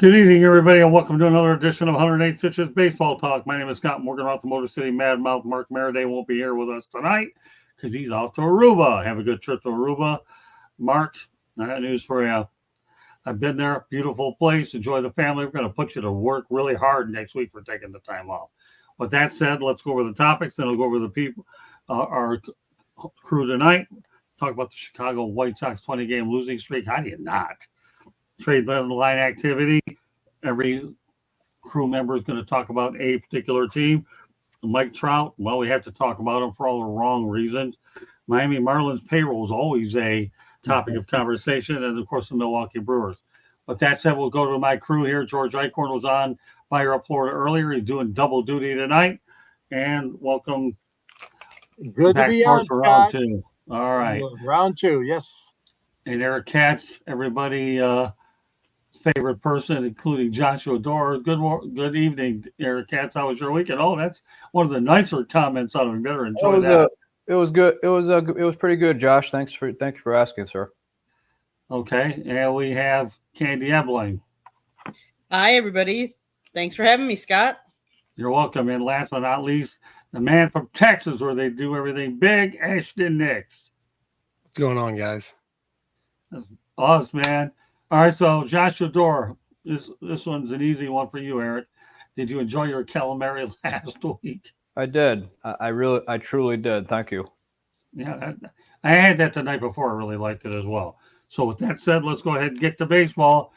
Good evening, everybody, and welcome to another edition of 108 Stitches Baseball Talk. My name is Scott Morgan out the Motor City Mad Mouth. Mark Maraday won't be here with us tonight because he's off to Aruba. Have a good trip to Aruba. Mark, I got news for you. I've been there. Beautiful place. Enjoy the family. We're going to put you to work really hard next week for taking the time off. With that said, let's go over the topics, then we'll go over the people, our crew tonight. Talk about the Chicago White Sox 20-game losing streak. How do you not? Trade line activity. Every crew member is going to talk about a particular team. Mike Trout, well, we have to talk about him for all the wrong reasons. Miami Marlins payroll is always a topic of conversation, and of course the Milwaukee Brewers. But that said, we'll go to my crew here. George Eichhorn was on Fire Up Florida earlier. He's doing double duty tonight. And welcome. Good to be on, for Scott. round two. All right. Round two, yes. And Eric Katz, everybody favorite person, including Joshua Dorr. Good evening, Eric Katz. How was your weekend? Oh, that's one of the nicer comments out of him. Better enjoy that. It was good. It was pretty good, Josh. Thanks for asking, sir. Okay, and we have Candy Ebling. Hi, everybody. Thanks for having me, Scott. You're welcome. And last but not least, the man from Texas, where they do everything big, Ashton Nix. What's going on, guys? That's awesome, man. All right, so Joshua Dorr, this one's an easy one for you, Eric. Did you enjoy your calamari last week? I did. I truly did. Thank you. Yeah, I had that the night before. I really liked it as well. So with that said, let's go ahead and get to baseball.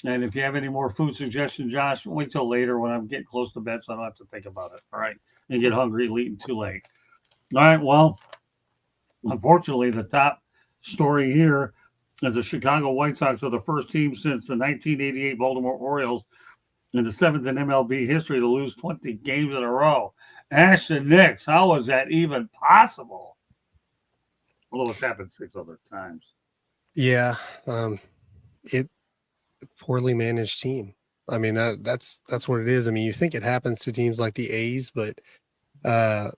And if you have any more food suggestions, Josh, wait till later when I'm getting close to bed so I don't have to think about it. All right, and get hungry eating too late. All right, well, unfortunately, the top story here as the Chicago White Sox are the first team since the 1988 Baltimore Orioles and the seventh in MLB history to lose 20 games in a row. Ashton Nix, how was that even possible? Although it's happened 6 other times. Yeah, it poorly managed team. I mean, that's what it is. I mean, you think it happens to teams like the A's, but I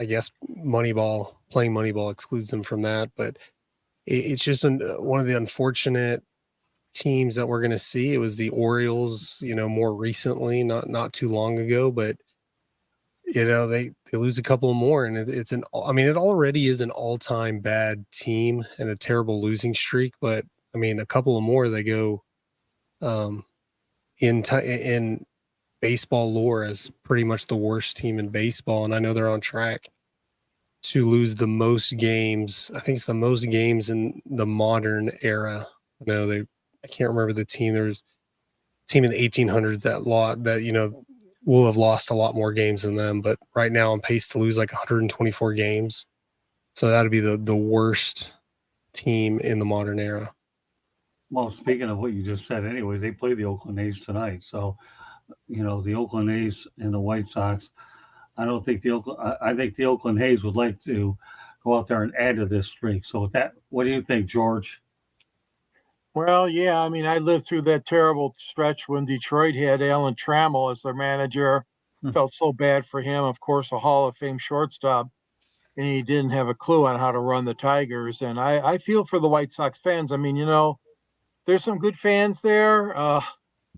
guess playing Moneyball excludes them from that. But it's just one of the unfortunate teams that we're going to see. It was the Orioles, more recently, not too long ago, but they lose a couple more, and it already is an all-time bad team and a terrible losing streak. But I mean, a couple of more, they go in baseball lore as pretty much the worst team in baseball, and I know they're on track to lose the most games. I think it's the most games in the modern era. I can't remember the team. There's a team in the 1800s that will have lost a lot more games than them, but right now on pace to lose like 124 games. So that'd be the worst team in the modern era. Well, speaking of what you just said, anyways, they play the Oakland A's tonight. So, the Oakland A's and the White Sox, I think the Oakland A's would like to go out there and add to this streak. So with that, what do you think, George? Well, yeah, I mean, I lived through that terrible stretch when Detroit had Alantrammel as their manager. Felt so bad for him, of course, a Hall of Fame shortstop, and he didn't have a clue on how to run the Tigers. And I feel for the White Sox fans. I mean, there's some good fans there.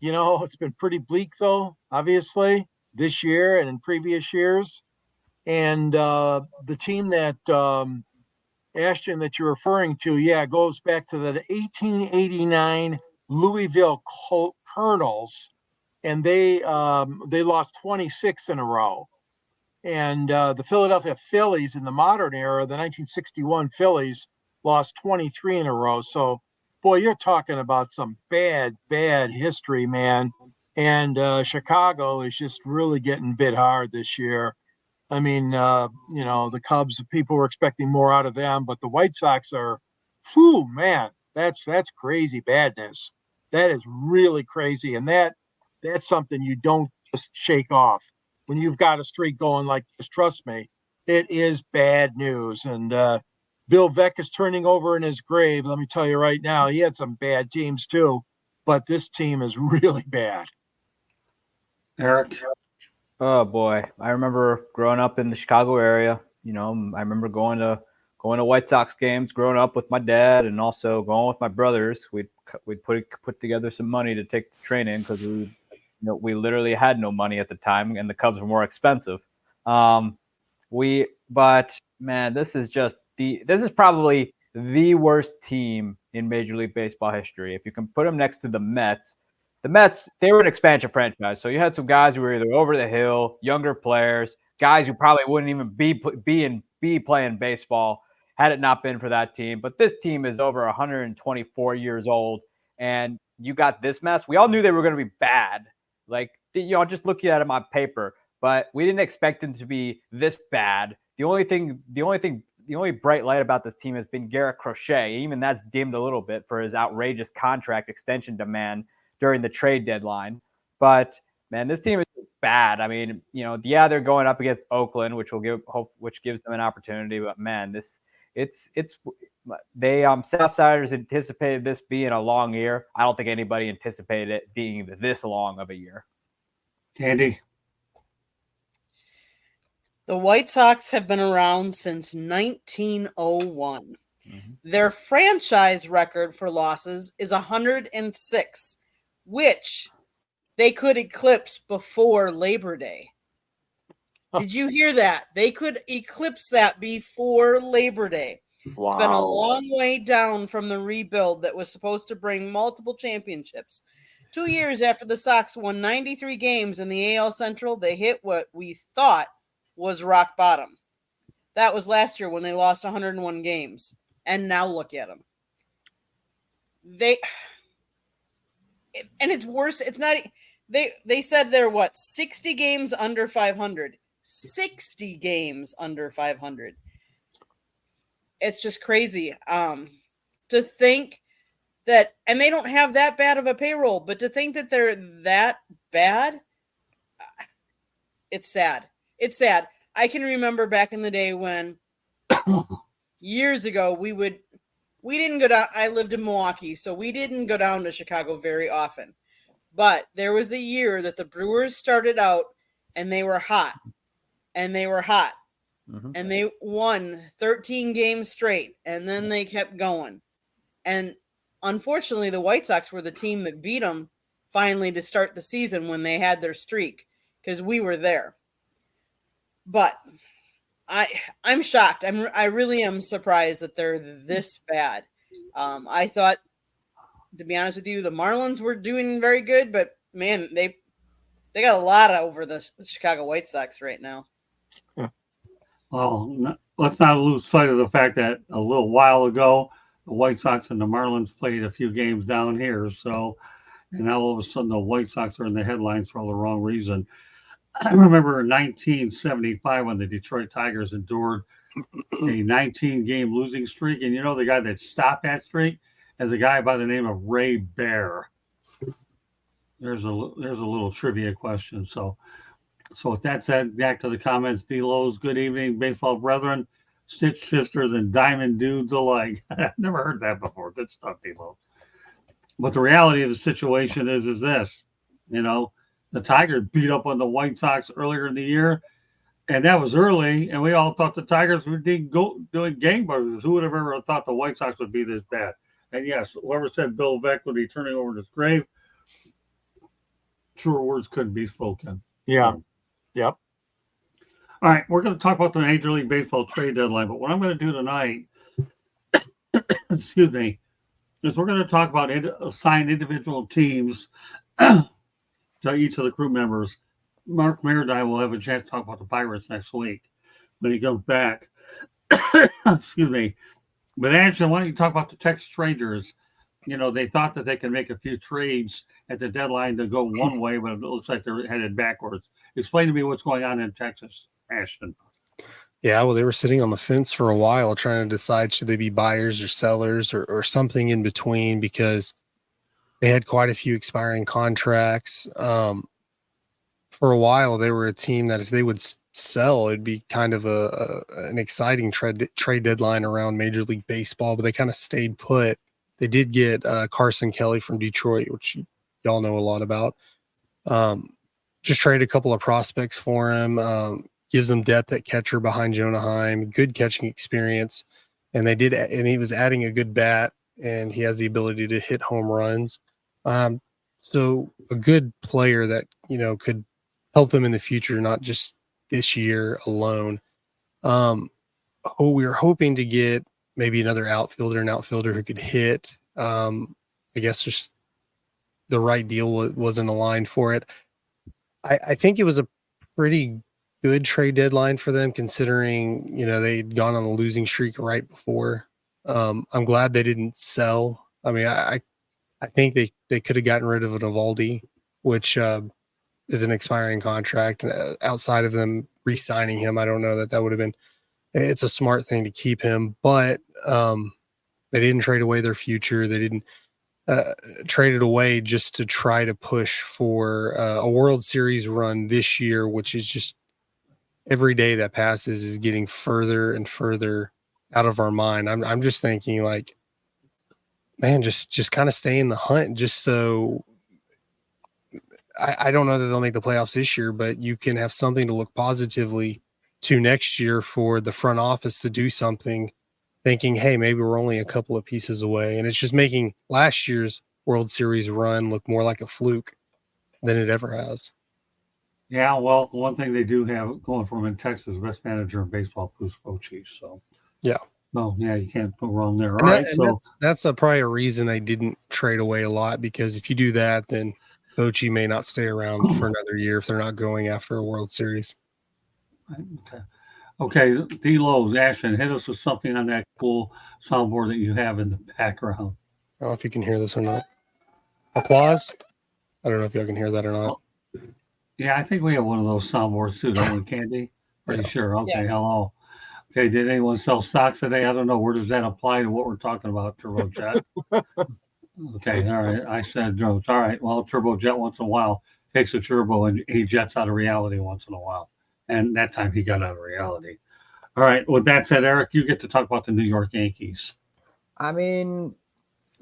It's been pretty bleak, though, obviously, this year and in previous years. And the team that Ashton that you're referring to, goes back to the 1889 Louisville Colonels, and they lost 26 in a row. And the Philadelphia Phillies in the modern era, the 1961 Phillies, lost 23 in a row. So, boy, you're talking about some bad history, man. And Chicago is just really getting bit hard this year. I mean, the Cubs, people were expecting more out of them, but the White Sox are, man, that's crazy badness. That is really crazy. And that's something you don't just shake off. When you've got a streak going like this, trust me, it is bad news. And billveeck is turning over in his grave. Let me tell you right now, he had some bad teams too, but this team is really bad. Eric? Oh boy, I remember growing up in the Chicago area. I remember going to going to White Sox games, growing up with my dad, and also going with my brothers. We'd put together some money to take the train in because we literally had no money at the time, and the Cubs were more expensive. But man, this is probably the worst team in Major League Baseball history. If you can put them next to the Mets, they were an expansion franchise. So you had some guys who were either over the hill, younger players, guys who probably wouldn't even be playing baseball had it not been for that team. But this team is over 124 years old, and you got this mess. We all knew they were going to be bad. Like, just looking at them on paper, but we didn't expect them to be this bad. The only bright light about this team has been Garrett Crochet. Even that's dimmed a little bit for his outrageous contract extension demand during the trade deadline. But man, this team is bad. I mean, they're going up against Oakland, which gives them an opportunity. But man, Southsiders anticipated this being a long year. I don't think anybody anticipated it being this long of a year. Andy? The White Sox have been around since 1901. Mm-hmm. Their franchise record for losses is 106, which they could eclipse before Labor Day. Did you hear that? They could eclipse that before Labor Day. Wow. It's been a long way down from the rebuild that was supposed to bring multiple championships. 2 years after the Sox won 93 games in the AL Central, they hit what we thought was rock bottom. That was last year when they lost 101 games. And now look at them. And it's worse. It's not. They said they're 60 games under 500. 60 games under 500. It's just crazy. To think that, and they don't have that bad of a payroll, but to think that they're that bad, it's sad. It's sad. I can remember back in the day when years ago we didn't go down. I lived in Milwaukee, so we didn't go down to Chicago very often. But there was a year that the Brewers started out and they were hot. Mm-hmm. And they won 13 games straight, and then they kept going. And unfortunately, the White Sox were the team that beat them finally to start the season when they had their streak, because we were there. But I'm shocked. I really am surprised that they're this bad. I thought, to be honest with you, the Marlins were doing very good, but man, they got a lot over the Chicago White Sox right now. Well, let's not lose sight of the fact that a little while ago, the White Sox and the Marlins played a few games down here. So, and now all of a sudden the White Sox are in the headlines for all the wrong reason. I remember in 1975 when the Detroit Tigers endured a 19-game losing streak. And the guy that stopped that streak is a guy by the name of Ray Bear. There's a little trivia question. So with that said, back to the comments. D-Lows, good evening, baseball brethren, Stitch sisters, and diamond dudes alike. I've never heard that before. Good stuff, D-Lows. But the reality of the situation is this. The Tigers beat up on the White Sox earlier in the year, and that was early, and we all thought the Tigers were doing gangbusters. Who would have ever thought the White Sox would be this bad? And yes, whoever said billveeck would be turning over his grave, truer words couldn't be spoken. Yeah. Yep. All right, we're going to talk about the Major League Baseball trade deadline, but what I'm going to do tonight, excuse me, is we're going to talk about assign individual teams to each of the crew members. Mark Meredith will have a chance to talk about the Pirates next week when he comes back. Excuse me. But Ashton, why don't you talk about the Texas Rangers? They thought that they could make a few trades at the deadline to go one way, but it looks like they're headed backwards. Explain to me what's going on in Texas, Ashton. Yeah, well, they were sitting on the fence for a while trying to decide should they be buyers or sellers or something in between, because they had quite a few expiring contracts. For a while, they were a team that if they would sell, it'd be kind of an exciting trade deadline around Major League Baseball, but they kind of stayed put. They did get Carson-Kelly from Detroit, which y'all know a lot about. Just trade a couple of prospects for him. Gives them depth at catcher behind Jonah Heim, good catching experience. and and he was adding a good bat, and he has the ability to hit home runs. So a good player that, could help them in the future, not just this year alone. We were hoping to get maybe an outfielder who could hit. I guess just the right deal wasn't aligned for it. I think it was a pretty good trade deadline for them, considering, they'd gone on a losing streak right before. I'm glad they didn't sell. I mean, I think they could have gotten rid of an Evaldi, which is an expiring contract. And outside of them re-signing him, I don't know that would have been. It's a smart thing to keep him, but they didn't trade away their future. They didn't trade it away just to try to push for a World Series run this year, which is just every day that passes is getting further and further out of our mind. I'm just thinking, like, man, just kind of stay in the hunt, just so. I don't know that they'll make the playoffs this year, but you can have something to look positively to next year for the front office to do something, thinking, hey, maybe we're only a couple of pieces away. And it's just making last year's World Series run look more like a fluke than it ever has. Yeah, well, one thing they do have going for them in Texas, best manager in baseball, Bruce Bochy. So, yeah. No, yeah, you can't go wrong there. All right, so that's probably a reason they didn't trade away a lot, because if you do that, then Bochy may not stay around for another year if they're not going after a World Series. Okay, D-Lowe's, Ashton, hit us with something on that cool soundboard that you have in the background. I don't know if you can hear this or not. Applause? I don't know if y'all can hear that or not. Yeah, I think we have one of those soundboards too, don't we, Candy? Pretty sure. Okay, Yeah. Hello. Okay, did anyone sell stocks today? I don't know. Where does that apply to what we're talking about, Turbojet? Okay, all right. I said drones. All right, well, Turbojet once in a while takes a turbo and he jets out of reality once in a while. And that time he got out of reality. All right, with that said, Eric, you get to talk about the New York Yankees. I mean,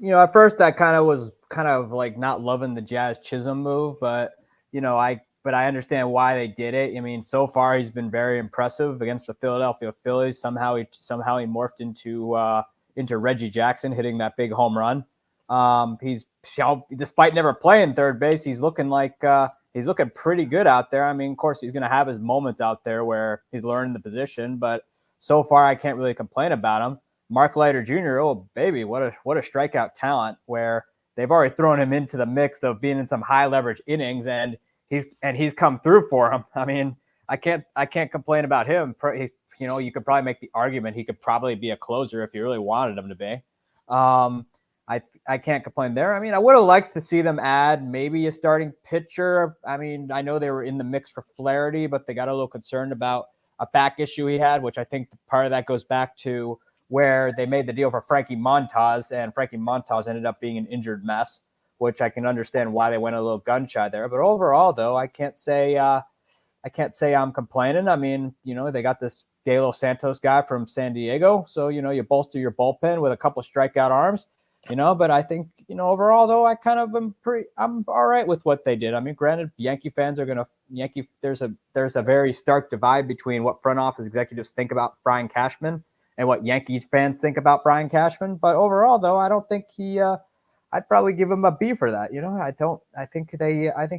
at first I was like not loving the Jazz Chisholm move, but I understand why they did it. I mean, so far he's been very impressive against the Philadelphia Phillies. Somehow he morphed into Reggie Jackson, hitting that big home run. He's, despite never playing third base, he's looking pretty good out there. I mean, of course, he's going to have his moments out there where he's learning the position, but so far I can't really complain about him. Mark Leiter Jr., oh baby, what a strikeout talent, where they've already thrown him into the mix of being in some high leverage innings, and he's come through for him. I mean, I can't complain about him. You could probably make the argument he could probably be a closer if you really wanted him to be. I can't complain there. I mean, I would have liked to see them add maybe a starting pitcher. I mean, I know they were in the mix for Flaherty, but they got a little concerned about a back issue he had, which I think part of that goes back to where they made the deal for Frankie Montas, and Frankie Montas ended up being an injured mess, which I can understand why they went a little gun shy there. But overall, though, I can't say I'm complaining. I mean, they got this De Los Santos guy from San Diego, so you bolster your bullpen with a couple of strikeout arms. But I think, overall, though, I'm all right with what they did. I mean, granted, Yankee fans are there's a very stark divide between what front office executives think about Brian Cashman and what Yankees fans think about Brian Cashman. But overall, though, I don't think I'd probably give him a B for that. I think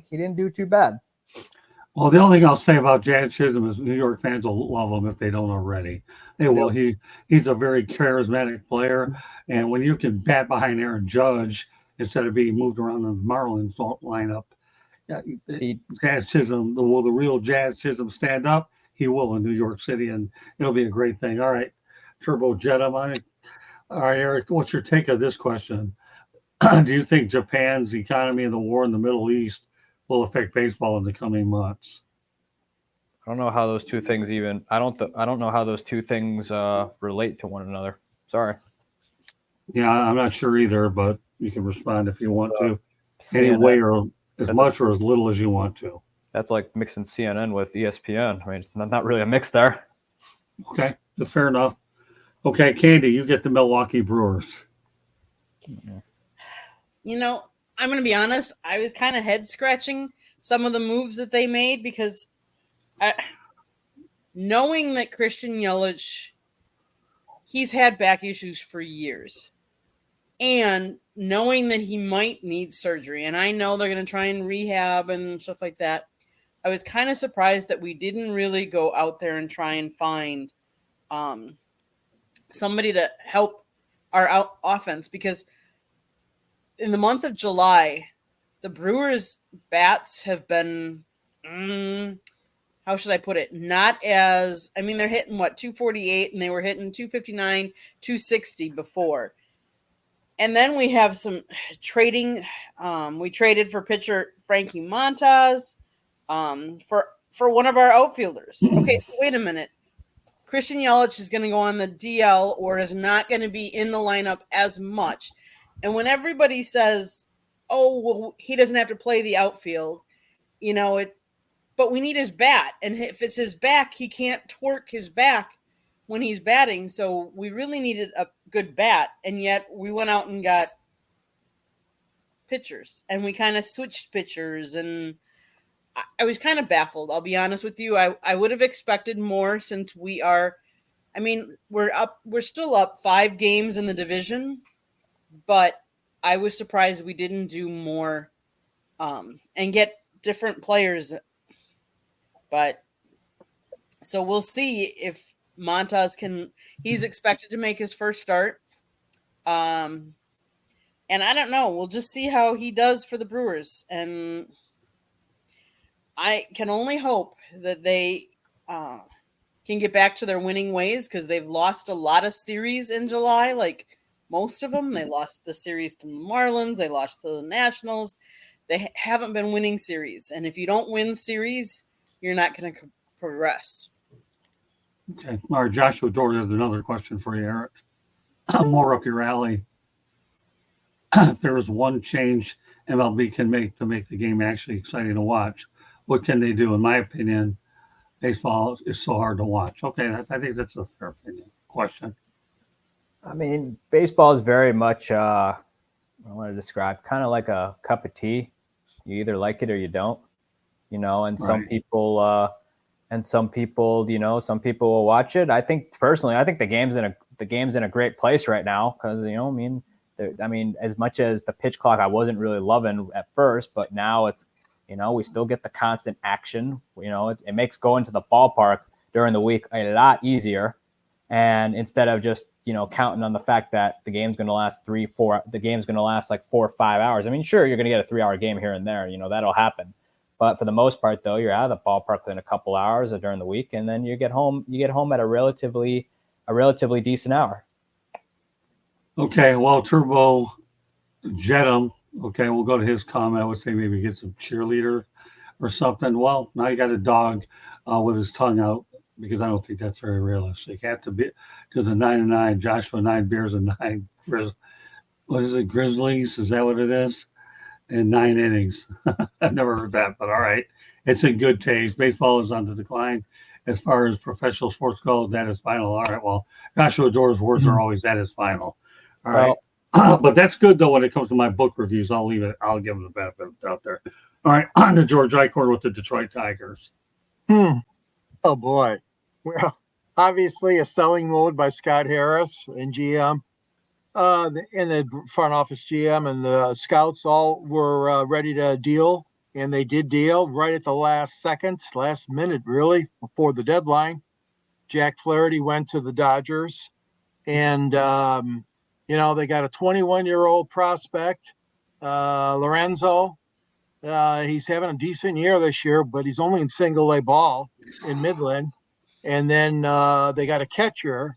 he didn't do too bad. Well, the only thing I'll say about Jazz Chisholm is New York fans will love him if they don't already. They will. He's a very charismatic player, and when you can bat behind Aaron Judge instead of being moved around in the Marlins lineup, Jazz Chisholm, will the real Jazz Chisholm stand up? He will in New York City, and it'll be a great thing. All right, Turbojet, I'm on it. All right, Eric, what's your take of this question? Do you think Japan's economy and the war in the Middle East will affect baseball in the coming months? I don't know how those two things I don't know how those two things relate to one another. Sorry. Yeah, I'm not sure either, but you can respond if you want to. CNN. Anyway, or as much or as little as you want to. That's like mixing CNN with ESPN. I mean, it's not really a mix there. Okay, that's fair enough. Okay, Candy, you get the Milwaukee Brewers. I'm going to be honest. I was kind of head scratching some of the moves that they made because knowing that Christian Yelich, he's had back issues for years. And knowing that he might need surgery, and I know they're going to try and rehab and stuff like that, I was kind of surprised that we didn't really go out there and try and find somebody to help our offense, because in the month of July, the Brewers bats have been, how should I put it? Not as, I mean, they're hitting 248, and they were hitting 259, 260 before. And then we have some trading. We traded for pitcher Frankie Montas for one of our outfielders. Okay, so wait a minute. Christian Yelich is going to go on the DL or is not going to be in the lineup as much. And when everybody says, oh, well, he doesn't have to play the outfield, but we need his bat. And if it's his back, he can't twerk his back when he's batting. So we really needed a good bat. And yet we went out and got pitchers, and we kind of switched pitchers. And I was kind of baffled. I'll be honest with you. I would have expected more, since we're still up 5 games in the division, but I was surprised we didn't do more and get different players. But so we'll see if Montas he's expected to make his first start. And I don't know. We'll just see how he does for the Brewers. And I can only hope that they can get back to their winning ways, because they've lost a lot of series in July. Like most of them, they lost the series to the Marlins. They lost to the Nationals. They haven't been winning series. And if you don't win series, you're not going to progress. Okay. All right. Joshua Dort has another question for you, Eric. More up your alley. If there is one change MLB can make to make the game actually exciting to watch, what can they do? In my opinion, baseball is so hard to watch. Okay, I think that's a fair opinion. Question. I mean, baseball is very much, I want to describe, kind of like a cup of tea. You either like it or you don't, and some people, some people will watch it. I think personally, the game's in a great place right now, because, as much as the pitch clock, I wasn't really loving at first, but now it's, we still get the constant action. It makes going to the ballpark during the week a lot easier. And instead of just, counting on the fact that the game's going to last like 4 or 5 hours. I mean, sure, you're going to get a 3-hour game here and there, that'll happen. But for the most part, though, you're out of the ballpark within a couple hours during the week, and then you get home at a relatively decent hour. Okay, well, Turbo Jetum. Okay, we'll go to his comment. I would say maybe get some cheerleader or something. Well, now you got a dog with his tongue out, because I don't think that's very realistic. You have to be to the 9-9, Joshua 9 beers and 9 what is it, Grizzlies? Is that what it is? And 9 innings. I've never heard that, but all right. It's in good taste. Baseball is on the decline. As far as professional sports goes, that is final. All right, well, Joshua Doerr's words are always that is final. All right. But that's good, though, when it comes to my book reviews. I'll leave it. I'll give them the benefit of the doubt there. All right, on to George Eichhorn with the Detroit Tigers. Oh, boy. Well, obviously a selling mode by Scott Harris and GM. And the front office GM and the scouts all were ready to deal, and they did deal right at the last minute, really, before the deadline. Jack Flaherty went to the Dodgers, and they got a 21-year-old prospect, Lorenzo. He's having a decent year this year, but he's only in single-A ball in Midland. And then they got a catcher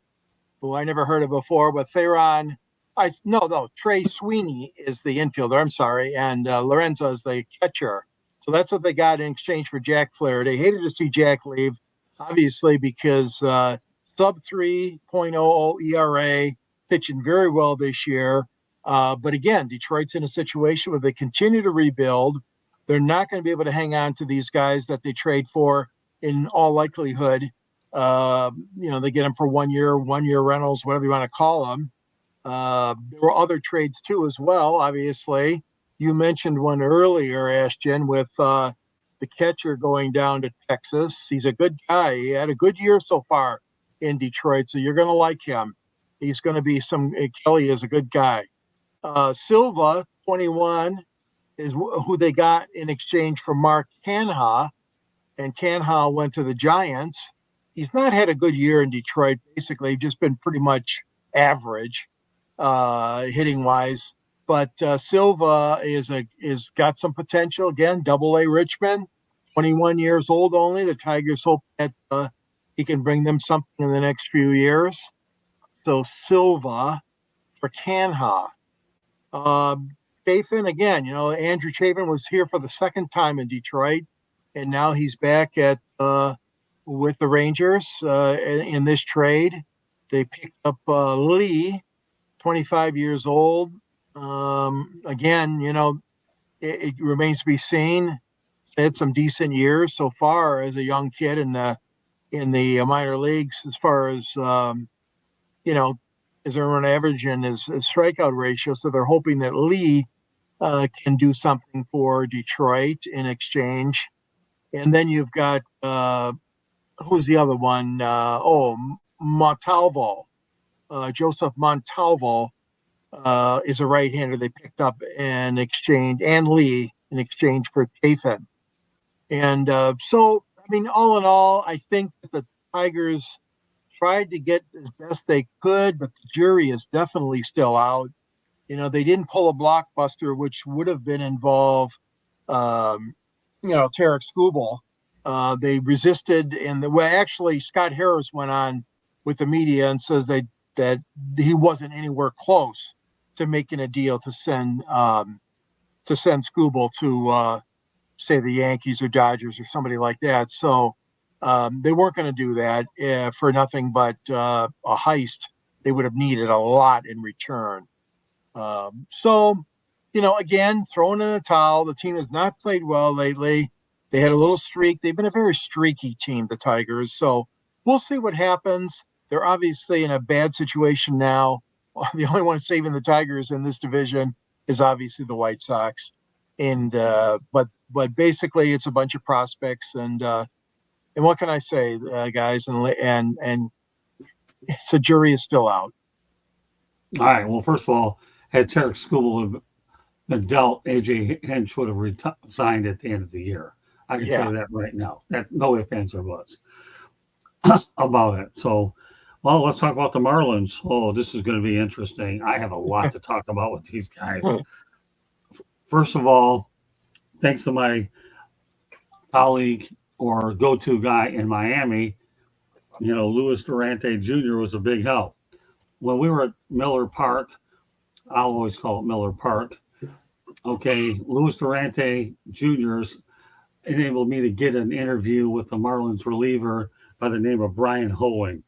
who I never heard of before, but Trey Sweeney is the infielder. I'm sorry. And Lorenzo is the catcher. So that's what they got in exchange for Jack Flaherty. Hated to see Jack leave, obviously, because sub 3.00 ERA, pitching very well this year. But again, Detroit's in a situation where they continue to rebuild. They're not going to be able to hang on to these guys that they trade for in all likelihood. They get them for 1 year rentals, whatever you want to call them. There were other trades too, as well. Obviously, you mentioned one earlier, Ashton, with the catcher going down to Texas. He's a good guy. He had a good year so far in Detroit, so you're going to like him. he's going to be Kelly is a good guy. Silva, 21, is who they got in exchange for Mark Canha, and Canha went to the Giants. He's not had a good year in Detroit, basically, just been pretty much average hitting wise. But Silva is got some potential. Again, Double-A Richmond, 21 years old only. The Tigers hope that he can bring them something in the next few years. So Silva for Canha. Chafin, again, Andrew Chafin was here for the second time in Detroit, and now he's back at with the Rangers in this trade. They picked up Lee, 25 years old. Again, it remains to be seen. He's had some decent years so far as a young kid in the minor leagues, as far as his earned average and his strikeout ratio. So they're hoping that Lee can do something for Detroit in exchange. And then you've got who's the other one? Montalvo. Joseph Montalvo is a right-hander they picked up in exchange, and Lee in exchange for Chafin. And so, I mean, all in all, I think that the Tigers tried to get as best they could, but the jury is definitely still out. They didn't pull a blockbuster, which would have been involved, Tarek Skubal. They resisted, and actually Scott Harris went on with the media and says that he wasn't anywhere close to making a deal to send Skubal to say the Yankees or Dodgers or somebody like that. So they weren't going to do that for nothing but a heist. They would have needed a lot in return. So, again, throwing in the towel. The team has not played well lately. They had a little streak. They've been a very streaky team, the Tigers. So we'll see what happens. They're obviously in a bad situation now. The only one saving the Tigers in this division is obviously the White Sox. And but basically it's a bunch of prospects. And what can I say, guys? And the jury is still out. All right. Well, first of all, had Tarek Skubal been dealt, AJ Hinch would have resigned at the end of the year. I can tell you that right now. That no ifs, ands, or buts about it. So, well, let's talk about the Marlins. Oh, this is going to be interesting. I have a lot to talk about with these guys. First of all, thanks to my colleague or go-to guy in Miami, Luisdorantejr Jr. was a big help. When we were at Miller Park, I'll always call it Miller Park. Okay, Luisdorantejr Jr.'s enabled me to get an interview with the Marlins reliever by the name of bryanhoeing.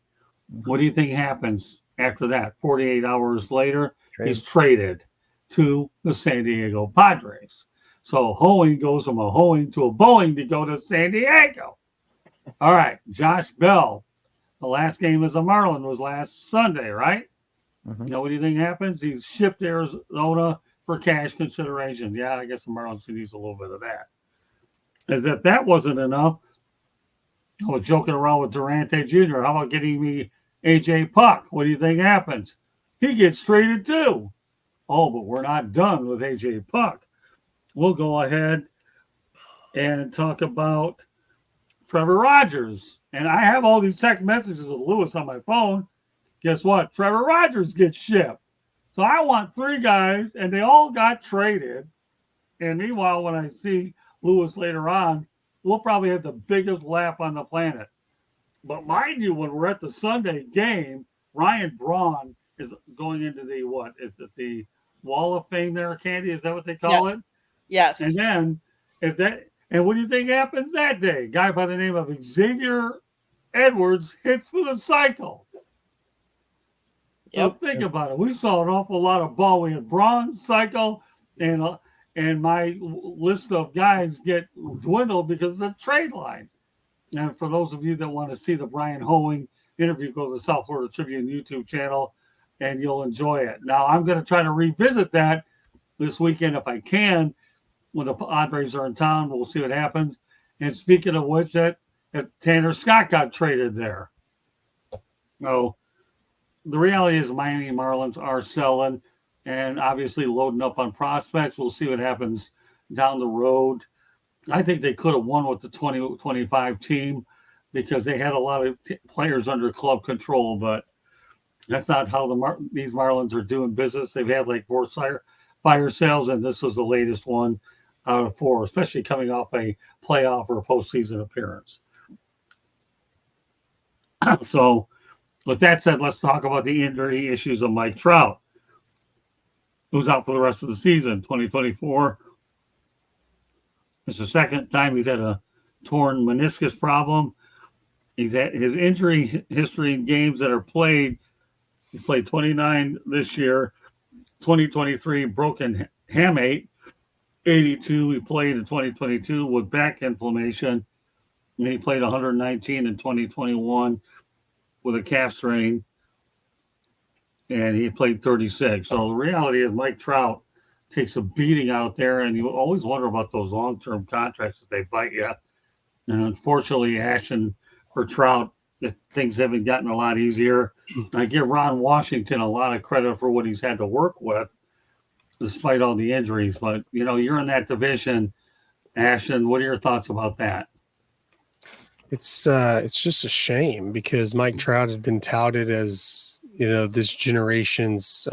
What do you think happens after that? 48 hours later, he's traded to the San Diego Padres. So Hoeing goes from a hoeing to a Boeing to go to San Diego. All right, Josh Bell. The last game as a Marlin was last Sunday, right? Mm-hmm. What do you think happens? He's shipped to Arizona for cash consideration. Yeah, I guess the Marlins could use a little bit of that. As if that wasn't enough, I was joking around with Durante Jr. How about getting me ajpuk? What do you think happens? He gets traded too. Oh, but we're not done with ajpuk. We'll go ahead and talk about Trevorrogers. And I have all these text messages with Lewis on my phone. Guess what? Trevorrogers gets shipped. So I want 3 guys, and they all got traded. And meanwhile, when I see Lewis later on, we'll probably have the biggest laugh on the planet. But mind you, when we're at the Sunday game, ryanbraun is going into the, what is it, the Wall of Fame there, Candy? Is that what they call it? Yes. And then, and what do you think happens that day? A guy by the name of Xavieredwards hits for the cycle. So think about it. We saw an awful lot of ball. We had Braun, cycle, and my list of guys get dwindled because of the trade line. And for those of you that want to see the bryanhoeing interview, go to the South Florida Tribune YouTube channel, and you'll enjoy it. Now, I'm going to try to revisit that this weekend if I can. When the Padres are in town, we'll see what happens. And speaking of which, that Tanner Scott got traded there. No, the reality is Miami Marlins are selling and obviously loading up on prospects. We'll see what happens down the road. I think they could have won with the 2025 team because they had a lot of players under club control, but that's not how these Marlins are doing business. They've had like 4 fire sales, and this was the latest one out of 4, especially coming off a playoff or a postseason appearance. So, with that said, let's talk about the injury issues of Mike Trout, who's out for the rest of the season, 2024. It's the second time he's had a torn meniscus problem. He's had his injury history in games that are played. He played 29 this year, 2023 broken hamate, 82 he played in 2022 with back inflammation, and he played 119 in 2021 with a calf strain, and he played 36. So the reality is Mike Trout takes a beating out there, and you always wonder about those long-term contracts that they bite you. And unfortunately, Ashton, for Trout, things haven't gotten a lot easier. I give Ron Washington a lot of credit for what he's had to work with, despite all the injuries. But, you're in that division. Ashton, what are your thoughts about that? It's just a shame because Mike Trout had been touted as, this generation's,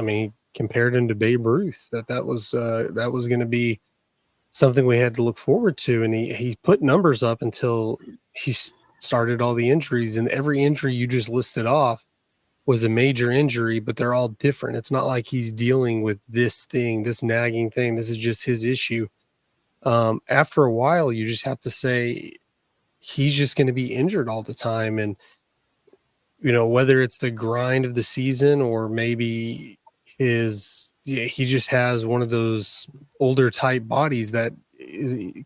compared him to Babe Ruth, that was going to be something we had to look forward to. And he put numbers up until he started all the injuries, and every injury you just listed off was a major injury, but they're all different. It's not like he's dealing with this nagging thing. This is just his issue. After a while, you just have to say he's just going to be injured all the time. And, whether it's the grind of the season or maybe he just has one of those older type bodies that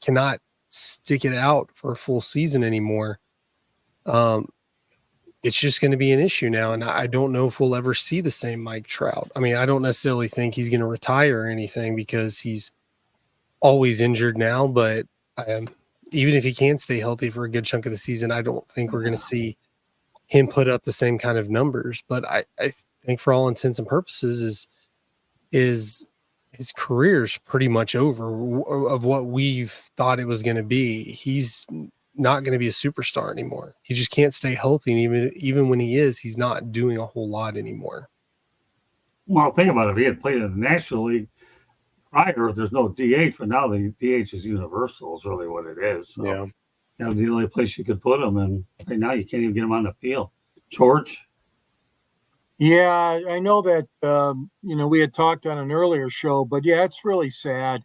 cannot stick it out for a full season anymore. It's just going to be an issue now. And I don't know if we'll ever see the same Mike Trout. I don't necessarily think he's going to retire or anything because he's always injured now, but even if he can stay healthy for a good chunk of the season, I don't think we're going to see him put up the same kind of numbers. But I think for all intents and purposes is his career's pretty much over of what we've thought it was going to be. He's not going to be a superstar anymore. He just can't stay healthy. And even when he is, he's not doing a whole lot anymore. Well, think about it. If he had played in the National League prior, there's no DH, but now the DH is universal is really what it is. So Yeah. that was the only place you could put him. And right now you can't even get him on the field. George? Yeah, I know that, we had talked on an earlier show, but yeah, it's really sad.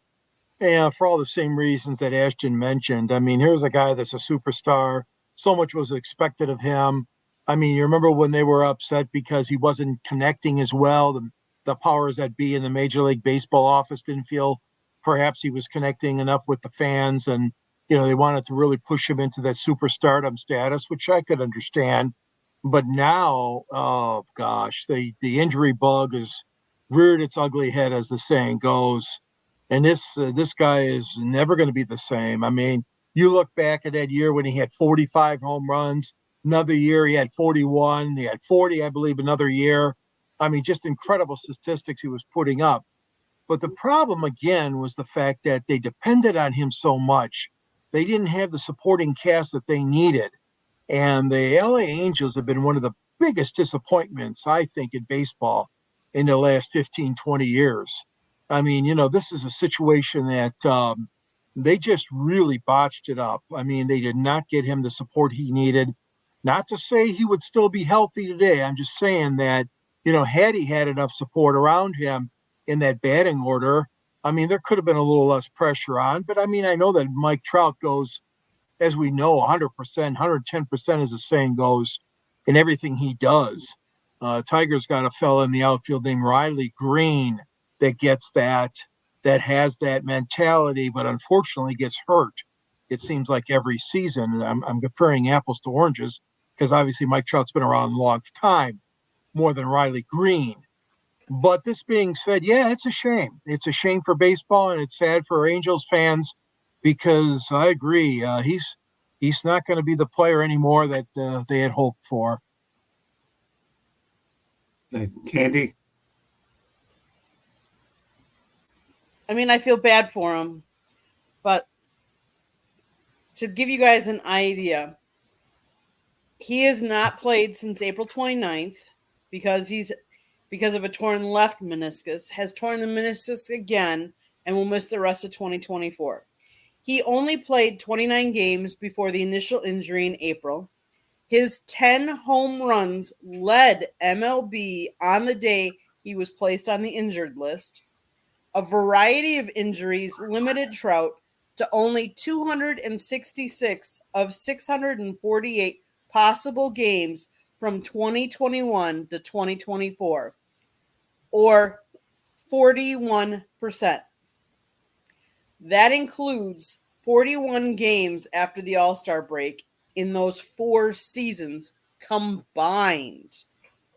Yeah, for all the same reasons that Ashton mentioned. Here's a guy that's a superstar. So much was expected of him. You remember when they were upset because he wasn't connecting as well. The powers that be in the Major League Baseball office didn't feel perhaps he was connecting enough with the fans. And, they wanted to really push him into that superstardom status, which I could understand. But now, oh gosh, the injury bug has reared its ugly head, as the saying goes. And this guy is never going to be the same. You look back at that year when he had 45 home runs. Another year he had 41. He had 40, I believe, another year. Just incredible statistics he was putting up. But the problem, again, was the fact that they depended on him so much. They didn't have the supporting cast that they needed. And the LA Angels have been one of the biggest disappointments, I think, in baseball in the last 15, 20 years. This is a situation that they just really botched it up. They did not get him the support he needed. Not to say he would still be healthy today. I'm just saying that, had he had enough support around him in that batting order, there could have been a little less pressure on. But, I know that Mike Trout goes, as we know, 100%, 110%, as the saying goes, in everything he does. Tiger's got a fella in the outfield named Riley Green that gets that has that mentality, but unfortunately gets hurt. It seems like every season. I'm comparing apples to oranges because obviously Mike Trout's been around a long time, more than Riley Green. But this being said, yeah, it's a shame. It's a shame for baseball, and it's sad for Angels fans because I agree. He's not going to be the player anymore that they had hoped for. Okay. Candy. I mean, I feel bad for him, but to give you guys an idea, he has not played since April 29th because of a torn left meniscus, has torn the meniscus again, and will miss the rest of 2024. He only played 29 games before the initial injury in April. His 10 home runs led MLB on the day he was placed on the injured list. A variety of injuries limited Trout to only 266 of 648 possible games from 2021 to 2024, or 41%. That includes 41 games after the All-Star break in those 4 seasons combined.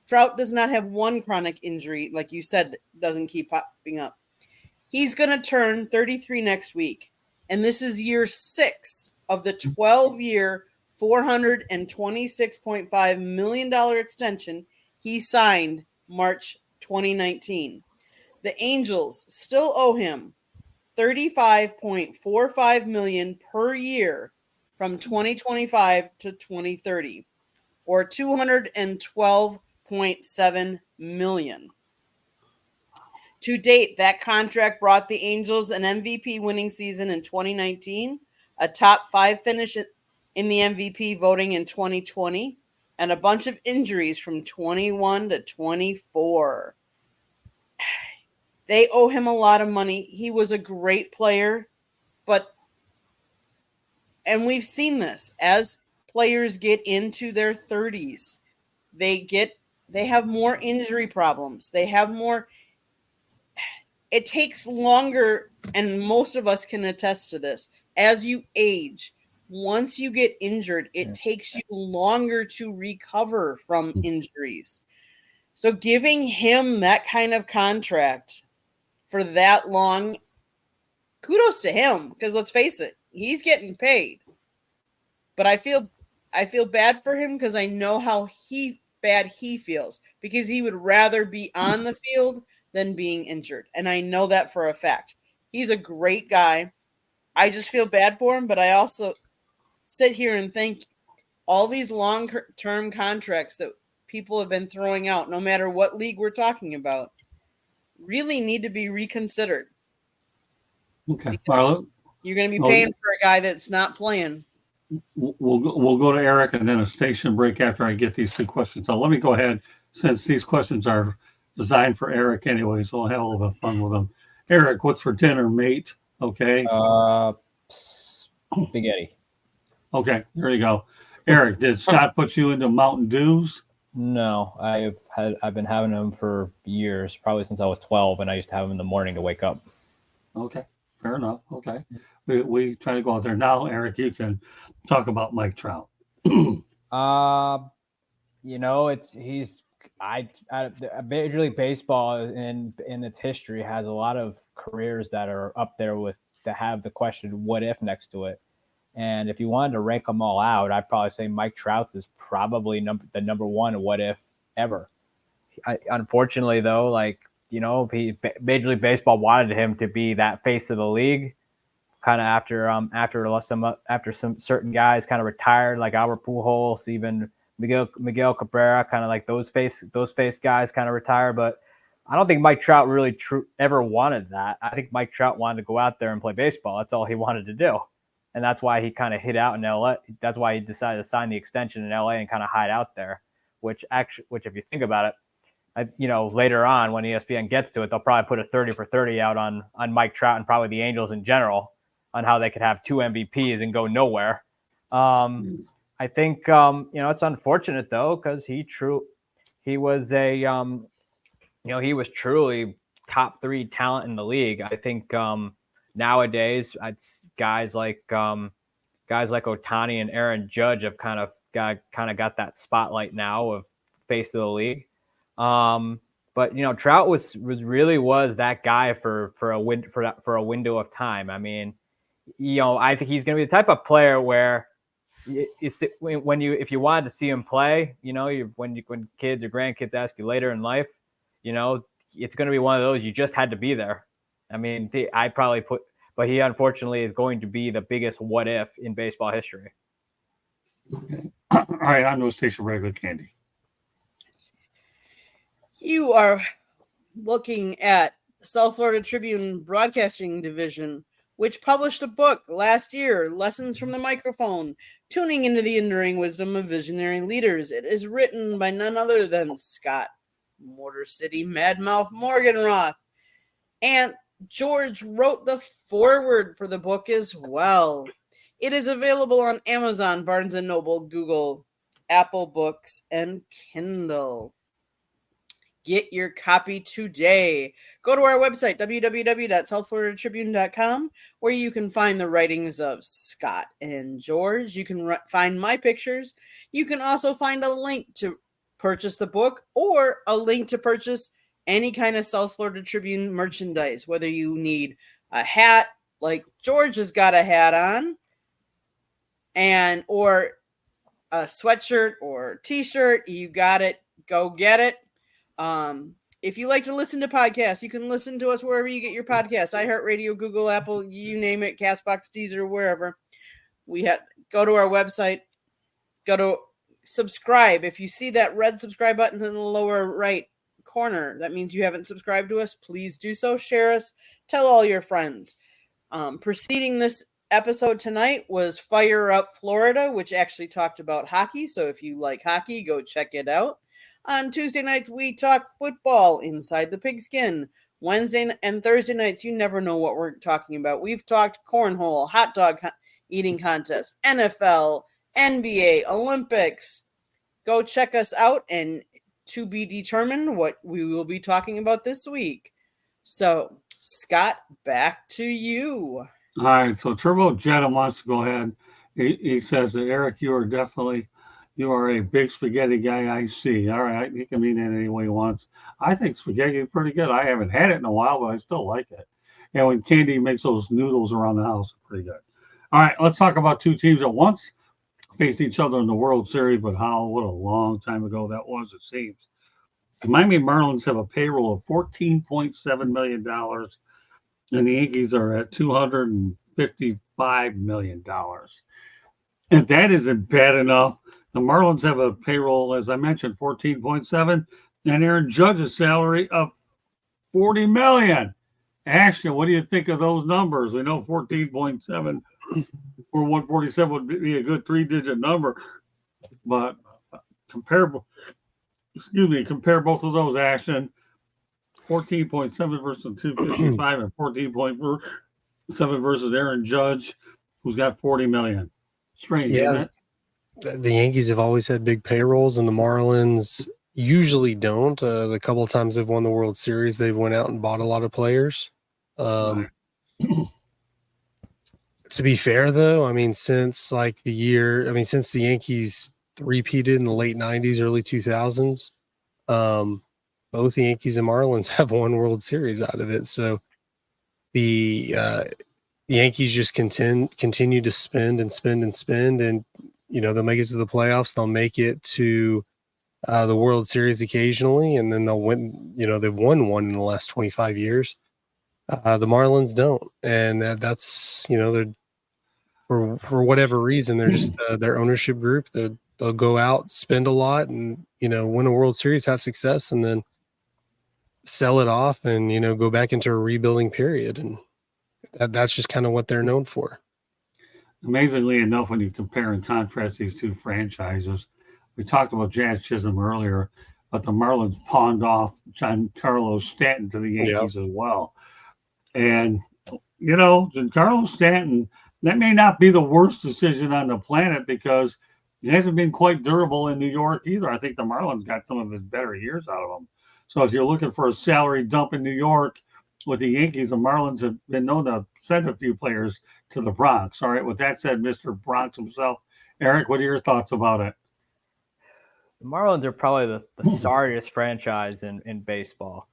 Trout does not have one chronic injury, like you said, that doesn't keep popping up. He's going to turn 33 next week, and this is year 6 of the 12-year, $426.5 million extension he signed March 2019. The Angels still owe him $35.45 million per year from 2025 to 2030, or $212.7 million. To date, that contract brought the Angels an MVP winning season in 2019, a top 5 finish in the MVP voting in 2020, and a bunch of injuries from 21 to 24. They owe him a lot of money. He was a great player, and we've seen this as players get into their 30s, they have more injury problems. They have more. It takes longer, and most of us can attest to this. As you age, once you get injured, it takes you longer to recover from injuries. So giving him that kind of contract for that long, kudos to him, because let's face it, he's getting paid. But I feel bad for him because I know how bad he feels, because he would rather be on the field than being injured. And I know that for a fact. He's a great guy. I just feel bad for him, but I also sit here and think all these long-term contracts that people have been throwing out, no matter what league we're talking about, really need to be reconsidered. Okay, Marla. You're going to be paying for a guy that's not playing. We'll go to Eric and then a station break after I get these 2 questions. So let me go ahead, since these questions are designed for Eric anyway, so I'll have a little bit of fun with them. Eric, what's for dinner, mate? Okay. Spaghetti. Okay, there you go. Eric, did Scott put you into Mountain Dews? No, I've been having them for years, probably since I was 12, and I used to have them in the morning to wake up. Okay, fair enough. Okay, we try to go out there now. Eric, you can talk about Mike Trout. Major League Baseball in its history has a lot of careers that are up there that have the question "what if" next to it. And if you wanted to rank them all out, I'd probably say Mike Trout's is probably the number one what if ever. Unfortunately, though, Major League Baseball wanted him to be that face of the league, kind of after some certain guys kind of retired, like Albert Pujols, even Miguel Cabrera, kind of like those face guys kind of retire. But I don't think Mike Trout really ever wanted that. I think Mike Trout wanted to go out there and play baseball. That's all he wanted to do. And that's why he kind of hid out in LA. That's why he decided to sign the extension in LA and kind of hide out there, which if you think about it, later on when ESPN gets to it, they'll probably put a 30 for 30 out on Mike Trout and probably the Angels in general on how they could have 2 MVPs and go nowhere. I think, it's unfortunate though, because he was truly top 3 talent in the league. I think, nowadays, it's guys like Ohtani and Aaron Judge have kind of got that spotlight now of face of the league. But Trout was that guy for a window of time. I mean, I think he's going to be the type of player where if you wanted to see him play, when kids or grandkids ask you later in life, it's going to be one of those you just had to be there. I mean, but he unfortunately is going to be the biggest what if in baseball history. Okay. All right, I'm no station regular Candy. You are looking at the South Florida Tribune Broadcasting Division, which published a book last year, Lessons from the Microphone, Tuning into the Enduring Wisdom of Visionary Leaders. It is written by none other than Scott Motor City Madmouth Morganroth. And George wrote the foreword for the book as well. It is available on Amazon, Barnes & Noble, Google, Apple Books, and Kindle. Get your copy today. Go to our website, www.southfloridatribune.com, where you can find the writings of Scott and George. You can find my pictures. You can also find a link to purchase the book or a link to purchase any kind of South Florida Tribune merchandise, whether you need a hat, like George has got a hat on, or a sweatshirt or t-shirt. You got it. Go get it. If you like to listen to podcasts, you can listen to us wherever you get your podcasts. iHeartRadio, Google, Apple, you name it, Castbox, Deezer, wherever. Go to our website, go to subscribe. If you see that red subscribe button in the lower right corner, that means you haven't subscribed to us. Please do so. Share us. Tell all your friends. Preceding this episode tonight was Fire Up Florida, which actually talked about hockey. So if you like hockey, go check it out. On Tuesday nights, we talk football inside the pigskin. Wednesday and Thursday nights, you never know what we're talking about. We've talked cornhole, hot dog eating contest, NFL, NBA, Olympics. Go check us out, and to be determined what we will be talking about this week. So, Scott, back to you. All right, so Turbo Jetta wants to go ahead. He says that, Eric, you are a big spaghetti guy, I see. All right, he can mean it any way he wants. I think spaghetti is pretty good. I haven't had it in a while, but I still like it. And when Candy makes those noodles around the house, it's pretty good. All right, let's talk about two teams that once faced each other in the World Series, but what a long time ago that was, it seems. The Miami Marlins have a payroll of $14.7 million, and the Yankees are at $255 million. And that isn't bad enough. The Marlins have a payroll, as I mentioned, 14.7, and Aaron Judge's salary of $40 million. Ashton, what do you think of those numbers? We know 14.7 or 147 would be a good three-digit number, but compare both of those, Ashton. 14.7 versus 255 and 14.7 versus Aaron Judge, who's got 40 million. Strange, isn't it? The Yankees have always had big payrolls, and the Marlins usually don't. The couple of times they've won the World Series, they've went out and bought a lot of players. To be fair, though, I mean, since the Yankees repeated in the late 90s, early 2000s, both the Yankees and Marlins have won World Series out of it. So the Yankees just continue to spend and spend and spend, and they'll make it to the playoffs. They'll make it to the World Series occasionally, and then they'll win. They've won one in the last 25 years. The Marlins don't, and that's they're for whatever reason they're just their ownership group. They'll go out, spend a lot, and win a World Series, have success, and then sell it off, and go back into a rebuilding period, and that's just kind of what they're known for. Amazingly enough, when you compare and contrast these two franchises, we talked about Jazz Chisholm earlier, but the Marlins pawned off Giancarlo Stanton to the Yankees as well. And, Giancarlo Stanton, that may not be the worst decision on the planet because he hasn't been quite durable in New York either. I think the Marlins got some of his better years out of him. So if you're looking for a salary dump in New York with the Yankees, the Marlins have been known to send a few players to the Bronx. All right, with that said, Mr. Bronx himself, Eric, what are your thoughts about it? The Marlins are probably the sorriest franchise in baseball.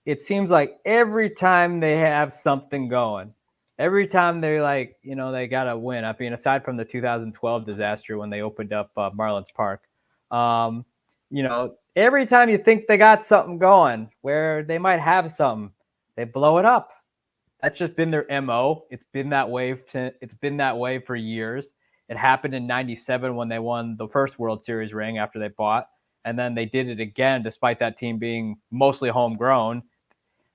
It seems like every time they have something going, every time they're like, they got to win. I mean, aside from the 2012 disaster when they opened up Marlins Park, every time you think they got something going where they might have something, they blow it up. That's just been their MO. It's been that way. It's been that way for years. It happened in '97 when they won the first World Series ring after they bought, and then they did it again despite that team being mostly homegrown.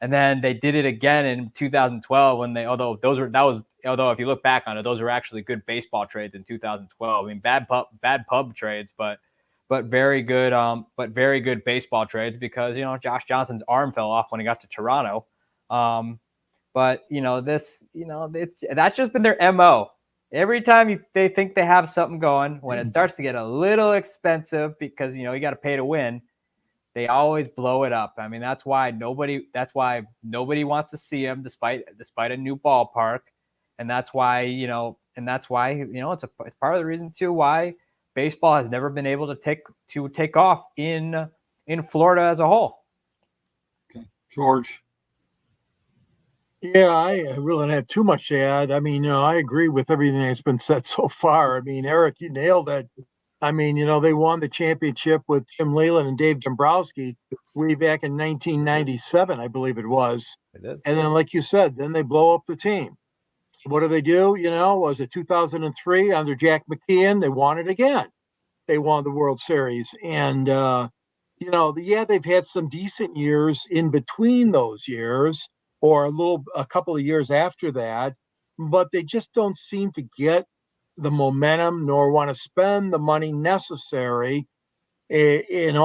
And then they did it again in 2012 when although if you look back on it, those were actually good baseball trades in 2012. I mean, bad pub trades, but very good baseball trades because Josh Johnson's arm fell off when he got to Toronto. But that's just been their MO. Every time they think they have something going, when it starts to get a little expensive because you got to pay to win, they always blow it up. I mean, that's why nobody wants to see them despite a new ballpark, and that's why it's part of the reason too why baseball has never been able to take off in Florida as a whole. Okay, George. Yeah, I really don't have too much to add. I mean, I agree with everything that's been said so far. I mean, Eric, you nailed it. I mean, they won the championship with Jim Leyland and Dave Dombrowski way back in 1997, I believe it was. And then, like you said, then they blow up the team. So what do? Was it 2003 under Jack McKeon? They won it again. They won the World Series. And, they've had some decent years in between those years or a couple of years after that, but they just don't seem to get the momentum nor want to spend the money necessary in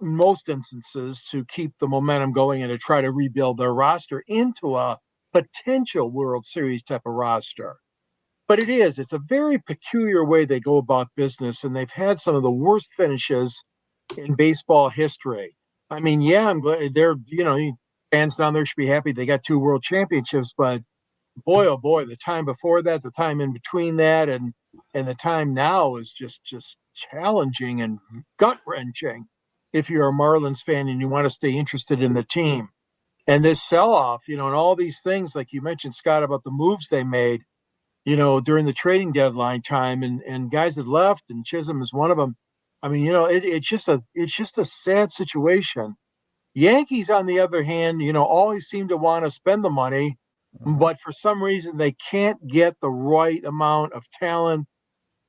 most instances to keep the momentum going and to try to rebuild their roster into a potential World Series type of roster. But it's a very peculiar way they go about business, and they've had some of the worst finishes in baseball history. I mean, yeah, I'm glad fans down there should be happy they got 2 world championships, but boy, oh boy, the time before that, the time in between that, and the time now is just challenging and gut-wrenching if you're a Marlins fan and you want to stay interested in the team. And this sell-off, and all these things, like you mentioned, Scott, about the moves they made, during the trading deadline time, and guys that left, and Chisholm is one of them. I mean, it's just a sad situation. Yankees, on the other hand, always seem to want to spend the money, but for some reason they can't get the right amount of talent.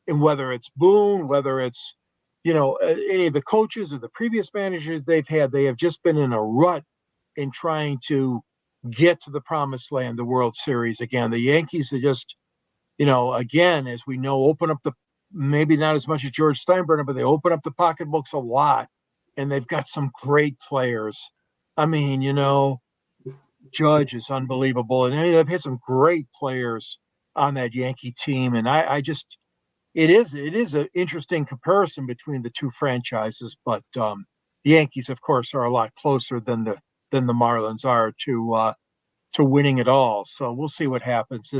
And whether it's Boone, whether it's, any of the coaches or the previous managers they've had, they have just been in a rut in trying to get to the promised land, the World Series again. The Yankees are just, again, as we know, open up maybe not as much as George Steinbrenner, but they open up the pocketbooks a lot. And they've got some great players. I mean, Judge is unbelievable. And they've had some great players on that Yankee team. And it is an interesting comparison between the two franchises. But the Yankees, of course, are a lot closer than the Marlins are to winning it all. So we'll see what happens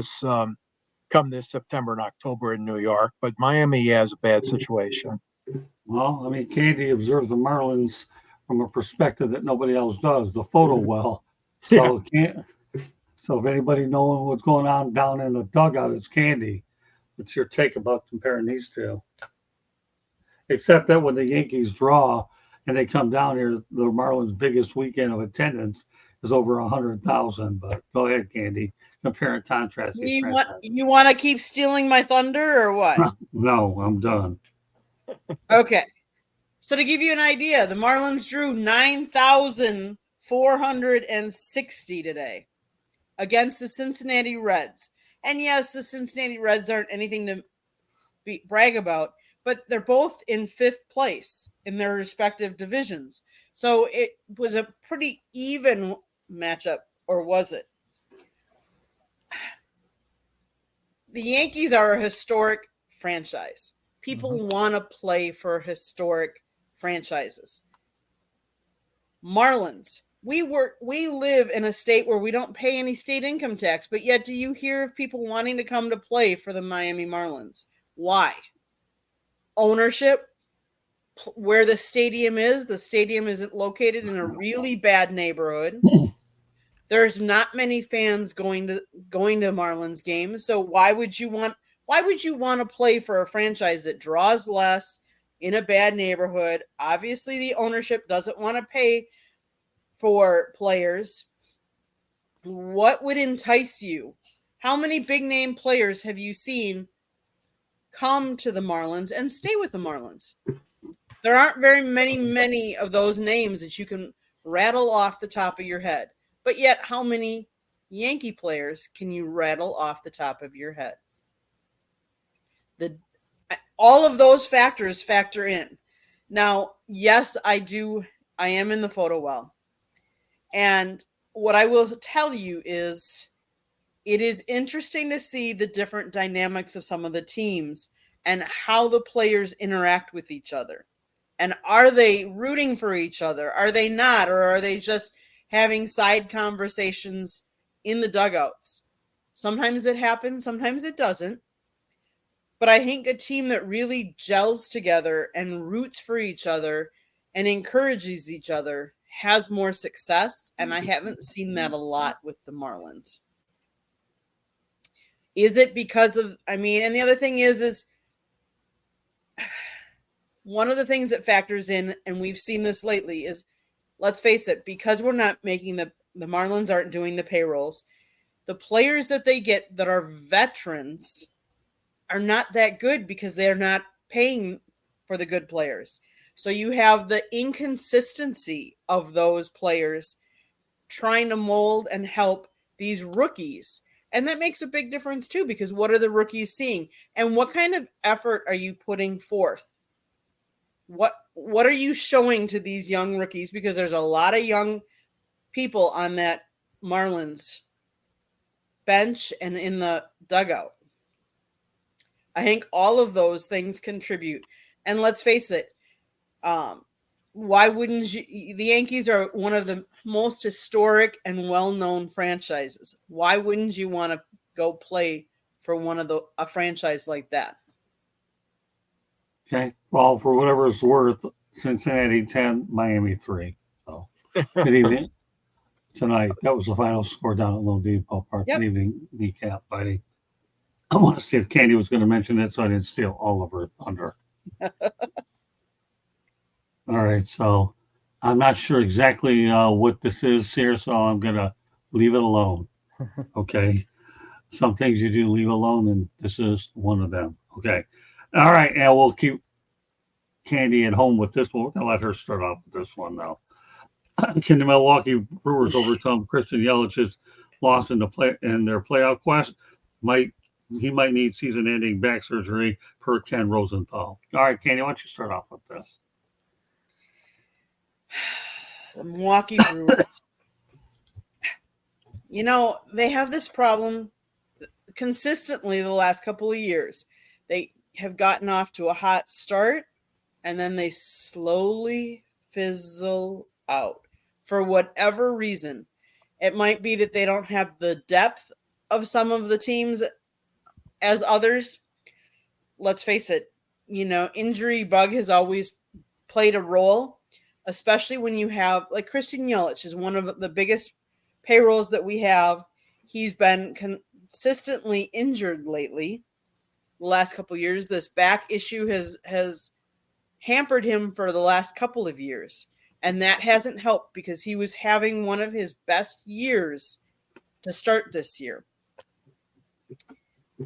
come this September and October in New York. But Miami has a bad situation. Well, I mean, Candy observes the Marlins from a perspective that nobody else does, the photo well. So so if anybody knowing what's going on down in the dugout, it's Candy. What's your take about comparing these two? Except that when the Yankees draw and they come down here, the Marlins' biggest weekend of attendance is over 100,000. But go ahead, Candy. Compare and contrast. You want to keep stealing my thunder or what? No, I'm done. Okay. So to give you an idea, the Marlins drew 9,460 today against the Cincinnati Reds. And yes, the Cincinnati Reds aren't anything to brag about, but they're both in 5th place in their respective divisions. So it was a pretty even matchup, or was it? The Yankees are a historic franchise. People want to play for historic franchises. Marlins, we live in a state where we don't pay any state income tax, but yet do you hear of people wanting to come to play for the Miami Marlins? Why? Ownership, where the stadium is located in a really bad neighborhood. There's not many fans going to Marlins games, so why would you want to play for a franchise that draws less in a bad neighborhood? Obviously, the ownership doesn't want to pay for players. What would entice you? How many big name players have you seen come to the Marlins and stay with the Marlins? There aren't very many of those names that you can rattle off the top of your head. But yet, how many Yankee players can you rattle off the top of your head? All of those factors factor in. Now, yes, I am in the photo well. And what I will tell you is it is interesting to see the different dynamics of some of the teams and how the players interact with each other. And are they rooting for each other? Are they not? Or are they just having side conversations in the dugouts? Sometimes it happens, sometimes it doesn't. But I think a team that really gels together and roots for each other and encourages each other has more success. And I haven't seen that a lot with the Marlins. Is it because of, and the other thing is one of the things that factors in, and we've seen this lately, is, let's face it, because we're not making the Marlins aren't doing the payrolls, the players that they get that are veterans are not that good because they're not paying for the good players. So you have the inconsistency of those players trying to mold and help these rookies. And that makes a big difference too, because what are the rookies seeing? And what kind of effort are you putting forth? What are you showing to these young rookies? Because there's a lot of young people on that Marlins bench and in the dugout. I think all of those things contribute. And let's face it, why wouldn't you? The Yankees are one of the most historic and well-known franchises. Why wouldn't you want to go play for a franchise like that? Okay. Well, for whatever it's worth, Cincinnati 10, Miami 3. So, good evening tonight. That was the final score down at Lone Depot Park. Yep. Good evening, Kneecap Fighting. I want to see if Candy was going to mention it, so I didn't steal all of her thunder. All right. So, I'm not sure exactly what this is here, so I'm going to leave it alone. Okay. Some things you do leave alone, and this is one of them. Okay. All right, and we'll keep Candy at home with this one. We're going to let her start off with this one now. Can the Milwaukee Brewers overcome Christian Yelich's loss in their playoff quest? He might need season-ending back surgery per Ken Rosenthal. All right, Candy, why don't you start off with this? The Milwaukee Brewers. They have this problem consistently the last couple of years. They have gotten off to a hot start, and then they slowly fizzle out for whatever reason. It might be that they don't have the depth of some of the teams as others. Let's face it, injury bug has always played a role, especially when you have, like, Christian Yelich is one of the biggest payrolls that we have. He's been consistently injured lately. The last couple of years, this back issue has hampered him for the last couple of years, and that hasn't helped because he was having one of his best years to start this year.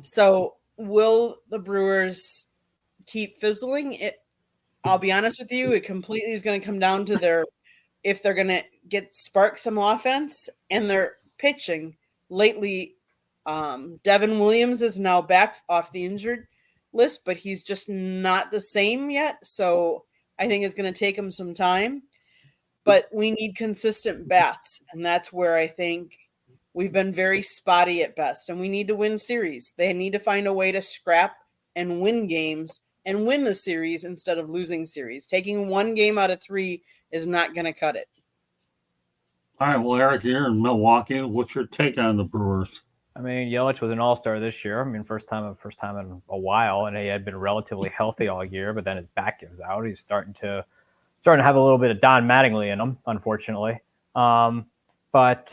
So will the Brewers keep fizzling? I'll be honest with you, it completely is going to come down to if they're going to spark some offense and their pitching. Lately, Devin Williams is now back off the injured list, but he's just not the same yet. So I think it's going to take him some time. But we need consistent bats, and that's where I think we've been very spotty at best, and we need to win series. They need to find a way to scrap and win games and win the series instead of losing series. Taking one game out of 3 is not going to cut it. All right. Well, Eric, you're in Milwaukee. What's your take on the Brewers? Yelich was an all-star this year. First time in a while, and he had been relatively healthy all year, but then his back gives out. He's starting to have a little bit of Don Mattingly in him, unfortunately. But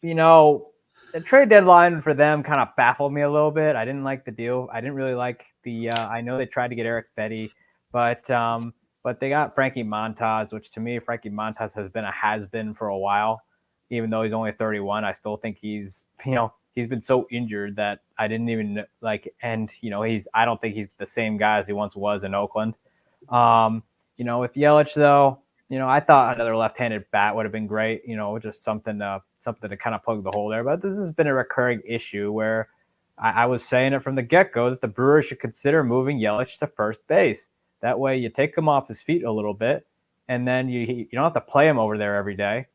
you know, the trade deadline for them kind of baffled me a little bit. I didn't like the deal. I didn't really like the. I know they tried to get Eric Fetty, but they got Frankie Montas, which to me, Frankie Montas has been a has-been for a while. Even though he's only 31, I still think he's been so injured that I didn't even like. And I don't think he's the same guy as he once was in Oakland. With Yelich though. I thought another left-handed bat would have been great. Just something to kind of plug the hole there. But this has been a recurring issue where I was saying it from the get-go that the Brewers should consider moving Yelich to first base. That way, you take him off his feet a little bit, and then you don't have to play him over there every day.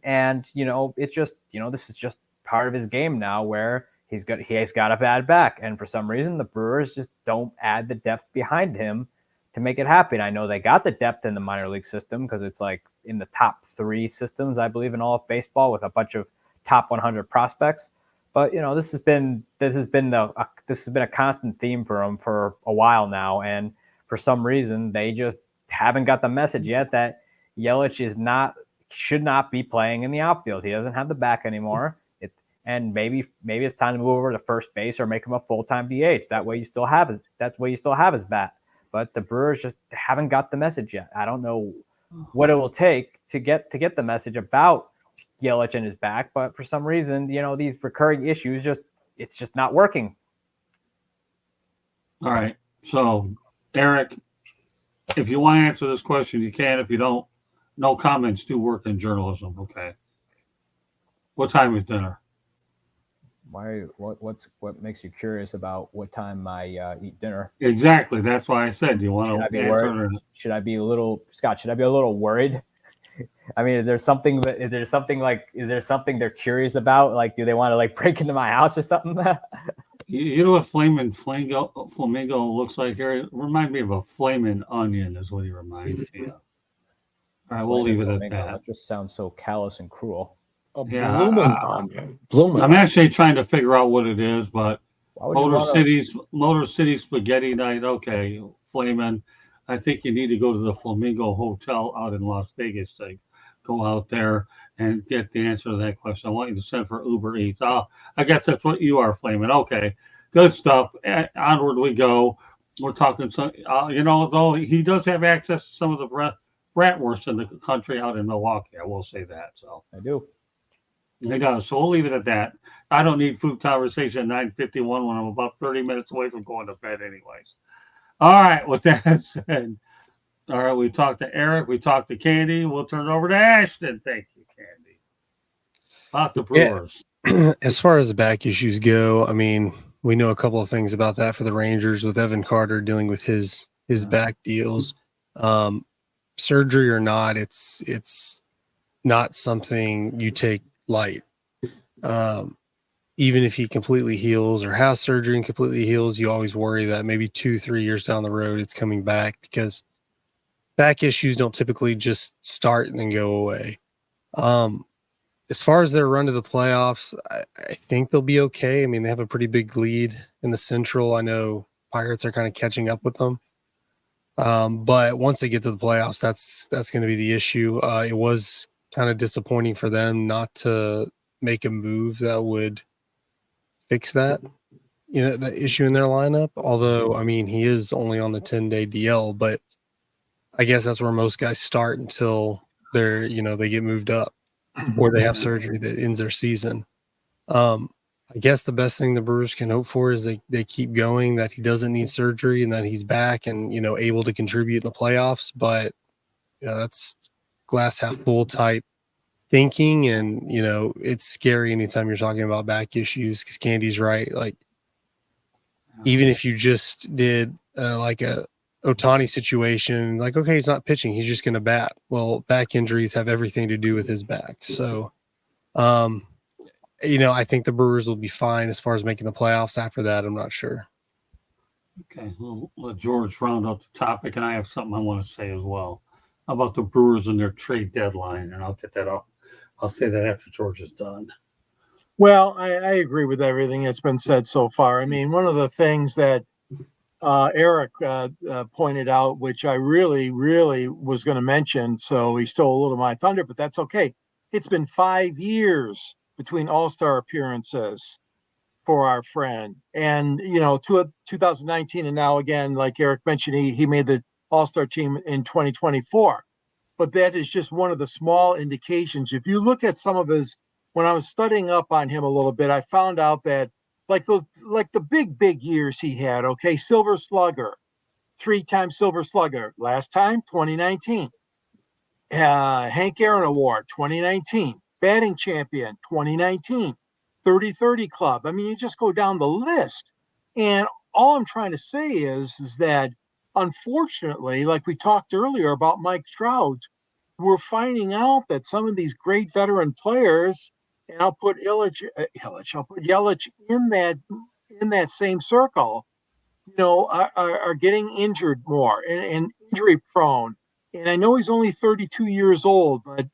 And it's just this is just part of his game now, where he has got a bad back, and for some reason the Brewers just don't add the depth behind him to make it happen. I know they got the depth in the minor league system because it's like in the top 3 systems, I believe, in all of baseball with a bunch of top 100 prospects. But this has been a constant theme for them for a while now, and for some reason they just haven't got the message yet that Yelich should not be playing in the outfield. He doesn't have the back anymore. And maybe it's time to move over to first base or make him a full-time DH. That way you still have his bat. But the Brewers just haven't got the message yet. I don't know what it will take to get the message about Yelich and his back, but for some reason, these recurring issues it's just not working. All right. So, Eric, if you want to answer this question, you can. If you don't, no comments. Do work in journalism. Okay. What time is dinner? What makes you curious about what time I eat dinner? Exactly. That's why I said, do you want to answer? Should I be a little worried? I mean, is there something they're curious about? Like, do they want to like break into my house or something? You know what flamingo looks like here? It reminds me of a flaming onion is what he reminds me of. All right, we'll leave it at that. That just sounds so callous and cruel. Blooming onion. Blooming. I'm actually trying to figure out what it is, but Motor City Spaghetti Night. Okay, flaming. I think you need to go to the Flamingo Hotel out in Las Vegas to go out there and get the answer to that question. I want you to send for Uber Eats. I guess that's what you are, flaming. Okay, good stuff. Onward we go. We're talking some, though he does have access to some of the bratwurst in the country out in Milwaukee. I will say that. So I do. They got us. So we'll leave it at that. I don't need food conversation at 9:51 when I'm about 30 minutes away from going to bed anyways. All right, with that said, all right, we talked to Eric, we talked to Candy. We'll turn it over to Ashton. Thank you, Candy. About the Brewers. Yeah. As far as the back issues go, I mean, we know a couple of things about that for the Rangers with Evan Carter dealing with his back deals. Surgery or not, it's not something you take light. Even if he completely heals or has surgery and completely heals, you always worry that maybe 2-3 years down the road it's coming back, because back issues don't typically just start and then go away. As far as their run to the playoffs, I think they'll be okay. I mean, they have a pretty big lead in the Central. I know Pirates are kind of catching up with them. But once they get to the playoffs, that's going to be the issue. It was kind of disappointing for them not to make a move that would fix that, that issue in their lineup. Although, I mean, he is only on the 10-day DL, but I guess that's where most guys start until they're, they get moved up or they have surgery that ends their season. I guess the best thing the Brewers can hope for is they keep going, that he doesn't need surgery and that he's back and, able to contribute in the playoffs. But, that's glass half full type thinking. And, it's scary anytime you're talking about back issues, because Candy's right. Like, even if you just did like a Ohtani situation, like, okay, he's not pitching, he's just going to bat. Well, back injuries have everything to do with his back. So, I think the Brewers will be fine as far as making the playoffs. After that, I'm not sure. Okay, we'll let George round up the topic, and I have something I want to say as well about the Brewers and their trade deadline, and I'll get that up. I'll say that after George is done. Well, I agree with everything that's been said so far. I mean, one of the things that Eric pointed out, which I really, really was going to mention, so he stole a little of my thunder, but that's okay. it's been 5 years between All-Star appearances for our friend. And, 2019 and now again, like Eric mentioned, he made the All-Star team in 2024. But that is just one of the small indications. If you look at some of when I was studying up on him a little bit, I found out that like the big years he had, okay, Silver Slugger, 3-time Silver Slugger, last time, 2019. Hank Aaron Award, 2019. Batting Champion, 2019. 30-30 Club. I mean, you just go down the list. And all I'm trying to say is that, unfortunately, like we talked earlier about Mike Trout, we're finding out that some of these great veteran players, and I'll put I'll put Yelich in that same circle, are getting injured more and injury prone. And I know he's only 32 years old, but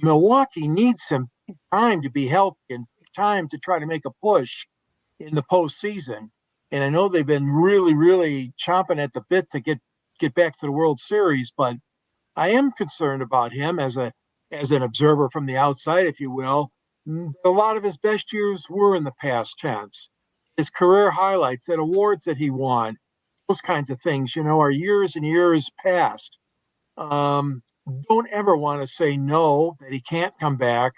Milwaukee needs some time to be healthy and time to try to make a push in the postseason. And I know they've been really, really chomping at the bit to get back to the World Series, but I am concerned about him as an observer from the outside, if you will. A lot of his best years were in the past tense. His career highlights and awards that he won, those kinds of things, are years and years past. Don't ever want to say no, that he can't come back,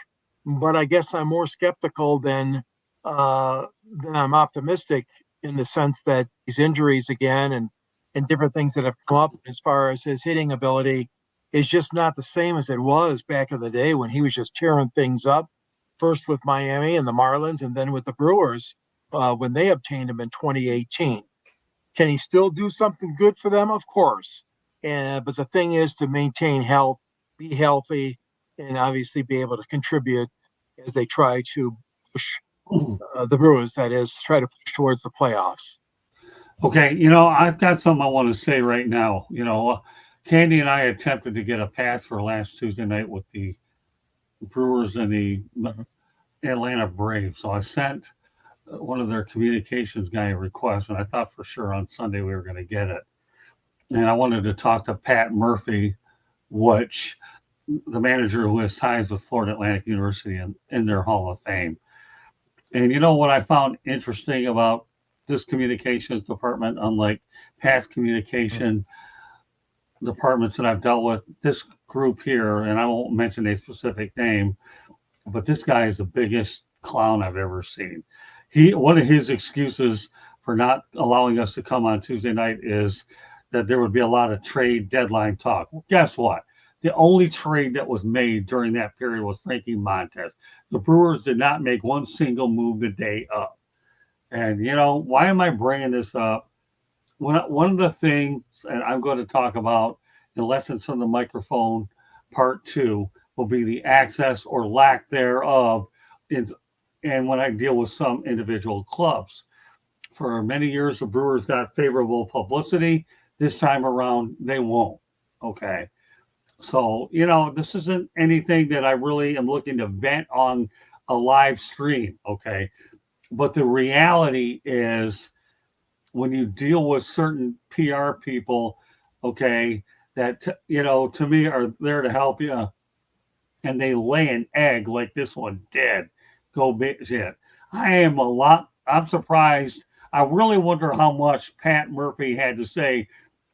but I guess I'm more skeptical than I'm optimistic, in the sense that these injuries again and different things that have come up as far as his hitting ability is just not the same as it was back in the day when he was just tearing things up, first with Miami and the Marlins and then with the Brewers when they obtained him in 2018. Can he still do something good for them? Of course. But the thing is to maintain health, be healthy, and obviously be able to contribute as they try to push the Brewers, that is, try to push towards the playoffs. Okay, I've got something I want to say right now. Candy and I attempted to get a pass for last Tuesday night with the Brewers and the Atlanta Braves. So I sent one of their communications guy a request, and I thought for sure on Sunday we were going to get it. And I wanted to talk to Pat Murphy, which the manager who has ties with Florida Atlantic University in their Hall of Fame. And what I found interesting about this communications department, unlike past communication departments that I've dealt with, this group here, and I won't mention a specific name, but this guy is the biggest clown I've ever seen. One of his excuses for not allowing us to come on Tuesday night is that there would be a lot of trade deadline talk. Well, guess what? The only trade that was made during that period was Frankie Montes. The Brewers did not make one single move the day up. And, why am I bringing this up? One of the things, and I'm going to talk about in Lessons from the Microphone, Part 2, will be the access or lack thereof, and when I deal with some individual clubs. For many years, the Brewers got favorable publicity. This time around, they won't. Okay. So, this isn't anything that I really am looking to vent on a live stream. Okay. But the reality is, when you deal with certain PR people, okay, that, to me are there to help you, and they lay an egg like this one did, go big shit. I'm surprised. I really wonder how much Pat Murphy had to say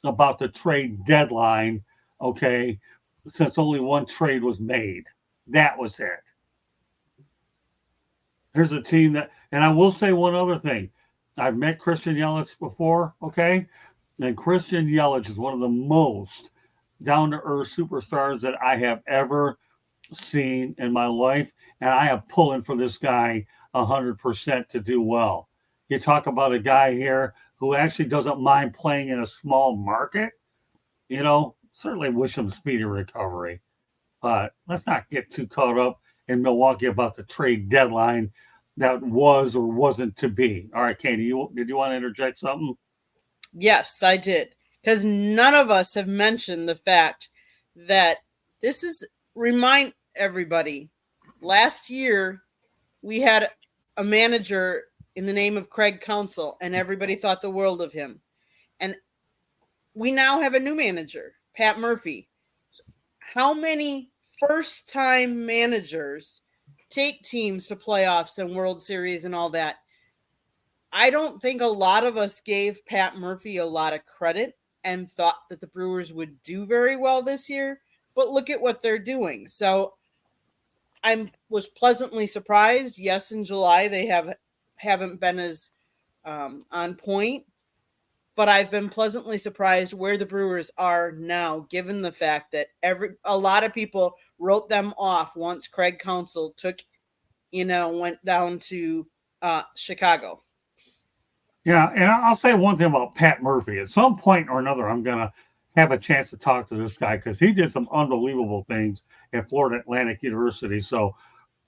about the trade deadline, okay, since only one trade was made. That was it. Here's a team that, and I will say one other thing. I've met Christian Yelich before, okay? And Christian Yelich is one of the most down-to-earth superstars that I have ever seen in my life. And I am pulling for this guy 100% to do well. You talk about a guy here who actually doesn't mind playing in a small market. Certainly wish him speedy recovery. But let's not get too caught up in Milwaukee about the trade deadline that was or wasn't to be. All right, Katie, did you want to interject something? Yes, I did. Because none of us have mentioned the fact that remind everybody, last year we had a manager in the name of Craig Counsell, and everybody thought the world of him. And we now have a new manager, Pat Murphy. How many first-time managers take teams to playoffs and World Series and all that. I don't think a lot of us gave Pat Murphy a lot of credit and thought that the Brewers would do very well this year, but look at what they're doing. So I was pleasantly surprised. Yes, in July they haven't been as on point, but I've been pleasantly surprised where the Brewers are now, given the fact that a lot of people wrote them off once Craig Counsell went down to Chicago. Yeah, and I'll say one thing about Pat Murphy. At some point or another, I'm going to have a chance to talk to this guy because he did some unbelievable things at Florida Atlantic University. So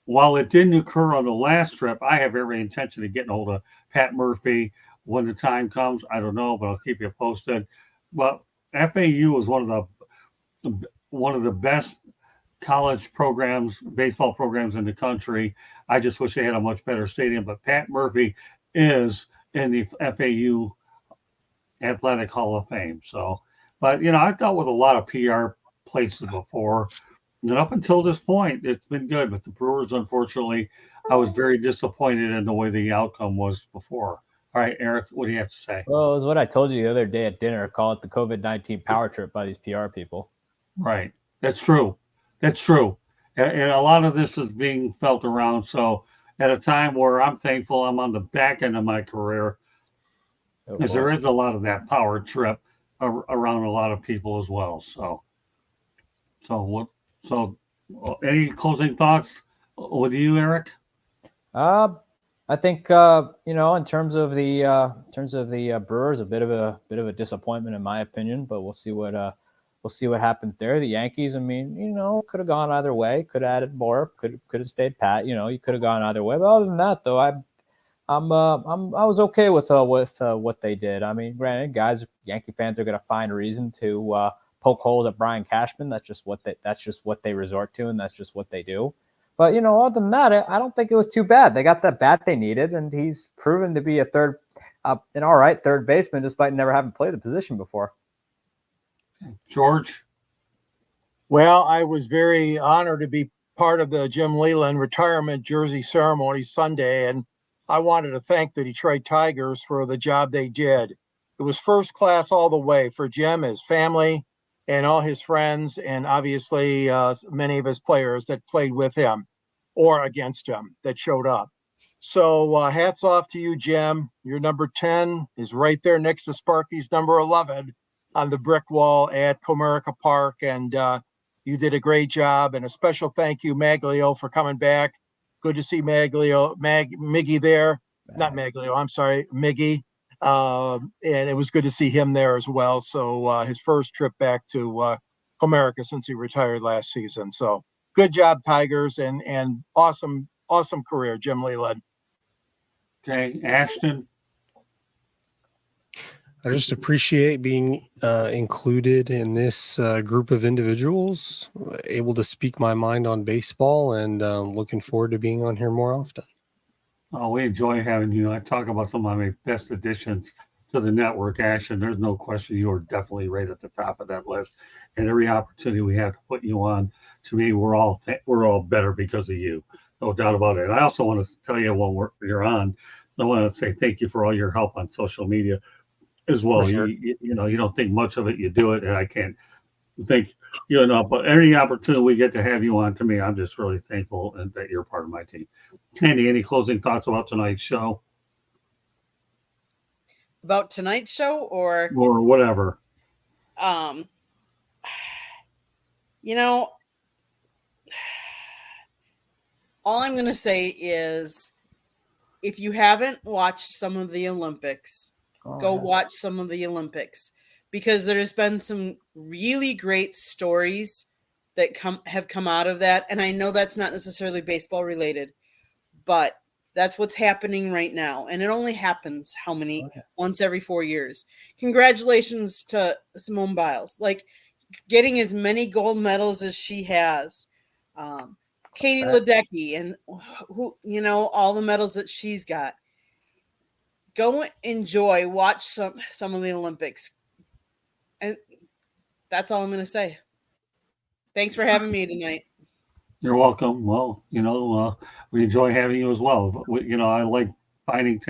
while it didn't occur on the last trip, I have every intention of getting hold of Pat Murphy when the time comes. I don't know, but I'll keep you posted. But FAU is one of the best college programs, baseball programs in the country. I just wish they had a much better stadium. But Pat Murphy is in the FAU Athletic Hall of Fame. So, but I've dealt with a lot of PR places before, and up until this point, it's been good. But the Brewers, unfortunately, I was very disappointed in the way the outcome was before. All right, Eric, what do you have to say? Well, it was what I told you the other day at dinner. Call it the COVID-19 power trip by these PR people. Right. That's true. That's true. And a lot of this is being felt around. So at a time where I'm thankful I'm on the back end of my career, because there is a lot of that power trip around a lot of people as well. So any closing thoughts with you, Eric? I think in terms of the Brewers, a bit of a disappointment in my opinion, but we'll see what happens there. The Yankees, I mean, could have gone either way. Could have added more. Could have stayed pat. You could have gone either way. But other than that, though, I was okay with what they did. I mean, granted, guys, Yankee fans are going to find reason to poke holes at Brian Cashman. That's just what they resort to, and that's just what they do. But other than that, I don't think it was too bad. They got the bat they needed, and he's proven to be an all right third baseman, despite never having played the position before. George? Well, I was very honored to be part of the Jim Leyland retirement jersey ceremony Sunday, and I wanted to thank the Detroit Tigers for the job they did. It was first class all the way for Jim, his family, and all his friends, and obviously many of his players that played with him or against him that showed up. So hats off to you, Jim. Your number 10 is right there next to Sparky's number 11 on the brick wall at Comerica Park, and you did a great job. And a special thank you, Maglio, for coming back. Good to see Miggy there. Not Maglio, I'm sorry, Miggy. And it was good to see him there as well. So his first trip back to Comerica since he retired last season. So good job, Tigers, and awesome career, Jim Leyland. Okay, Ashton. I just appreciate being included in this group of individuals, able to speak my mind on baseball, and looking forward to being on here more often. Oh, we enjoy having you. I talk about some of my best additions to the network, Ashton. There's no question you are definitely right at the top of that list. And every opportunity we have to put you on, to me, we're all better because of you. No doubt about it. I also want to tell you while you're on, I want to say thank you for all your help on social media as well. Sure. You don't think much of it, you do it, and I can't thank you enough. But any opportunity we get to have you on, to me, I'm just really thankful and that you're part of my team. Candy, any closing thoughts about tonight's show? About tonight's show or whatever? All I'm going to say is if you haven't watched some of the Olympics, go watch some of the Olympics, because there's been some really great stories that have come out of that. And I know that's not necessarily baseball related, but that's what's happening right now. And it only happens once every 4 years. Congratulations to Simone Biles, like getting as many gold medals as she has. Katie Ledecky and all the medals that she's got. Go enjoy, watch some of the Olympics. And that's all I'm going to say. Thanks for having me tonight. You're welcome. Well, we enjoy having you as well. I like finding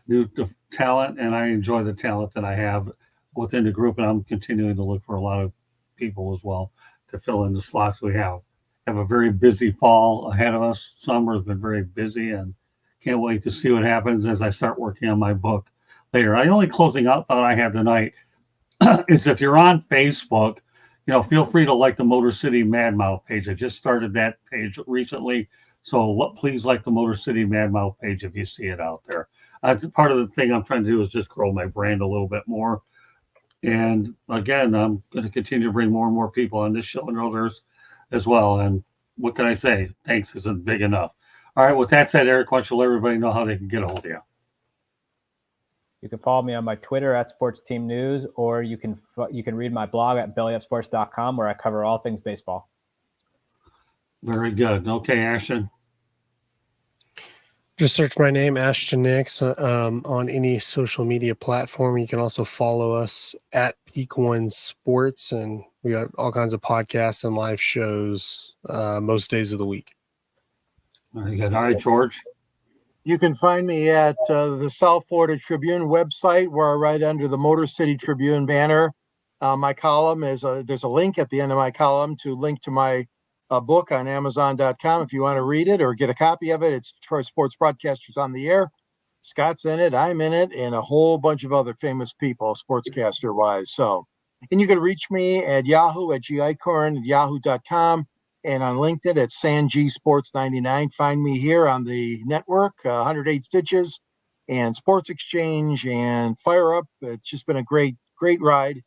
new talent, and I enjoy the talent that I have within the group, and I'm continuing to look for a lot of people as well to fill in the slots we have. Have a very busy fall ahead of us. Summer has been very busy, and can't wait to see what happens as I start working on my book later. The only closing out thought I have tonight is if you're on Facebook, feel free to like the Motor City Madmouth page. I just started that page recently. So please like the Motor City Madmouth page if you see it out there. Part of the thing I'm trying to do is just grow my brand a little bit more. And again, I'm going to continue to bring more and more people on this show and others as well. And what can I say? Thanks isn't big enough. All right. With that said, Eric, why don't you let everybody know how they can get a hold of you? You can follow me on my Twitter at Sports Team News, or you can read my blog at bellyupsports.com, where I cover all things baseball. Very good. Okay, Ashton. Just search my name, Ashton Nix, on any social media platform. You can also follow us at Peak One Sports, and we got all kinds of podcasts and live shows most days of the week. Very good. All right, George. You can find me at the South Florida Tribune website, where I write under the Motor City Tribune banner. My column there's a link at the end of my column to link to my book on Amazon.com if you want to read it or get a copy of it. It's Detroit Sports Broadcasters on the Air. Scott's in it, I'm in it, and a whole bunch of other famous people, sportscaster wise. So, and you can reach me at Yahoo at gicorn@yahoo.com. And on LinkedIn at SanGSports99. Find me here on the network, 108 Stitches and Sports Exchange and Fire Up. It's just been a great ride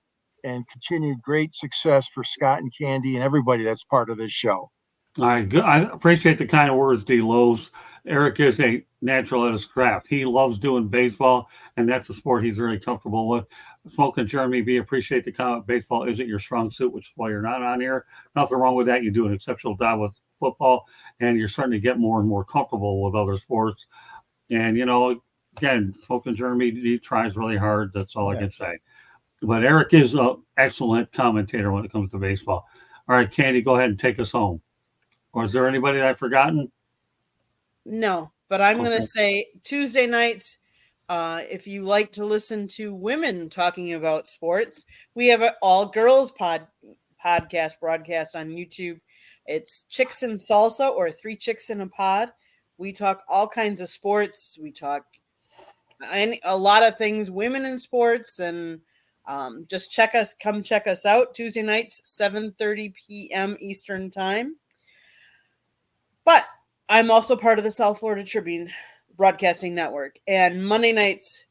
and continued great success for Scott and Candy and everybody that's part of this show. All right, good. I appreciate the kind of words, D. Lowe's. Eric is a natural at his craft. He loves doing baseball, and that's a sport he's very comfortable with. Smoking Jeremy B, appreciate the comment. Baseball isn't your strong suit, which is why you're not on here. Nothing wrong with that. You do an exceptional job with football, and you're starting to get more and more comfortable with other sports. And, again, Smoking Jeremy, he tries really hard. That's all I can say. But Eric is an excellent commentator when it comes to baseball. All right, Candy, go ahead and take us home. Or is there anybody that I've forgotten? No, but I'm going to say Tuesday nights, if you like to listen to women talking about sports, we have an all-girls podcast broadcast on YouTube. It's Chicks and Salsa, or Three Chicks in a Pod. We talk all kinds of sports. We talk a lot of things, women in sports, and just come check us out. Tuesday nights, 7:30 p.m. Eastern Time. But I'm also part of the South Florida Tribune Broadcasting Network. And Monday nights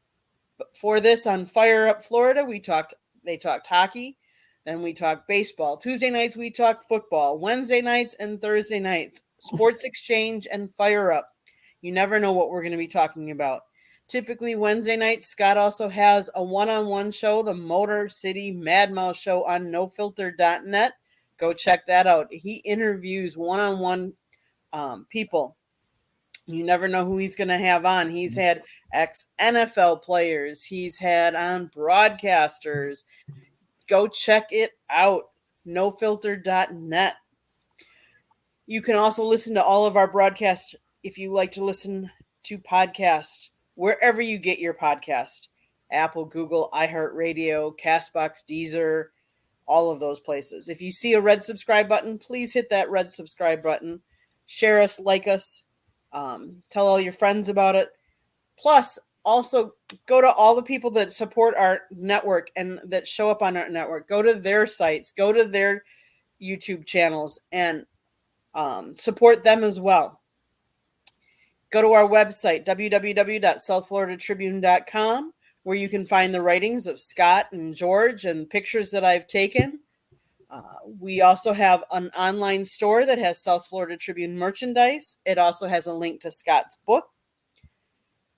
for this on Fire Up Florida, they talked hockey, then we talked baseball. Tuesday nights we talked football. Wednesday nights and Thursday nights, Sports Exchange and Fire Up. You never know what we're going to be talking about. Typically Wednesday nights, Scott also has a one-on-one show, the Motor City Madmouth Show on nofilter.net. Go check that out. He interviews one-on-one people. You never know who he's going to have on. He's had ex-NFL players. He's had on broadcasters. Go check it out. nofilter.net. You can also listen to all of our broadcasts if you like to listen to podcasts wherever you get your podcast. Apple, Google, iHeartRadio, CastBox, Deezer, all of those places. If you see a red subscribe button, please hit that red subscribe button. Share us, like us, tell all your friends about it. Plus, also go to all the people that support our network and that show up on our network. Go to their sites, go to their YouTube channels, and support them as well. Go to our website, www.southfloridatribune.com, where you can find the writings of Scott and George and pictures that I've taken. We also have an online store that has South Florida Tribune merchandise. It also has a link to Scott's book.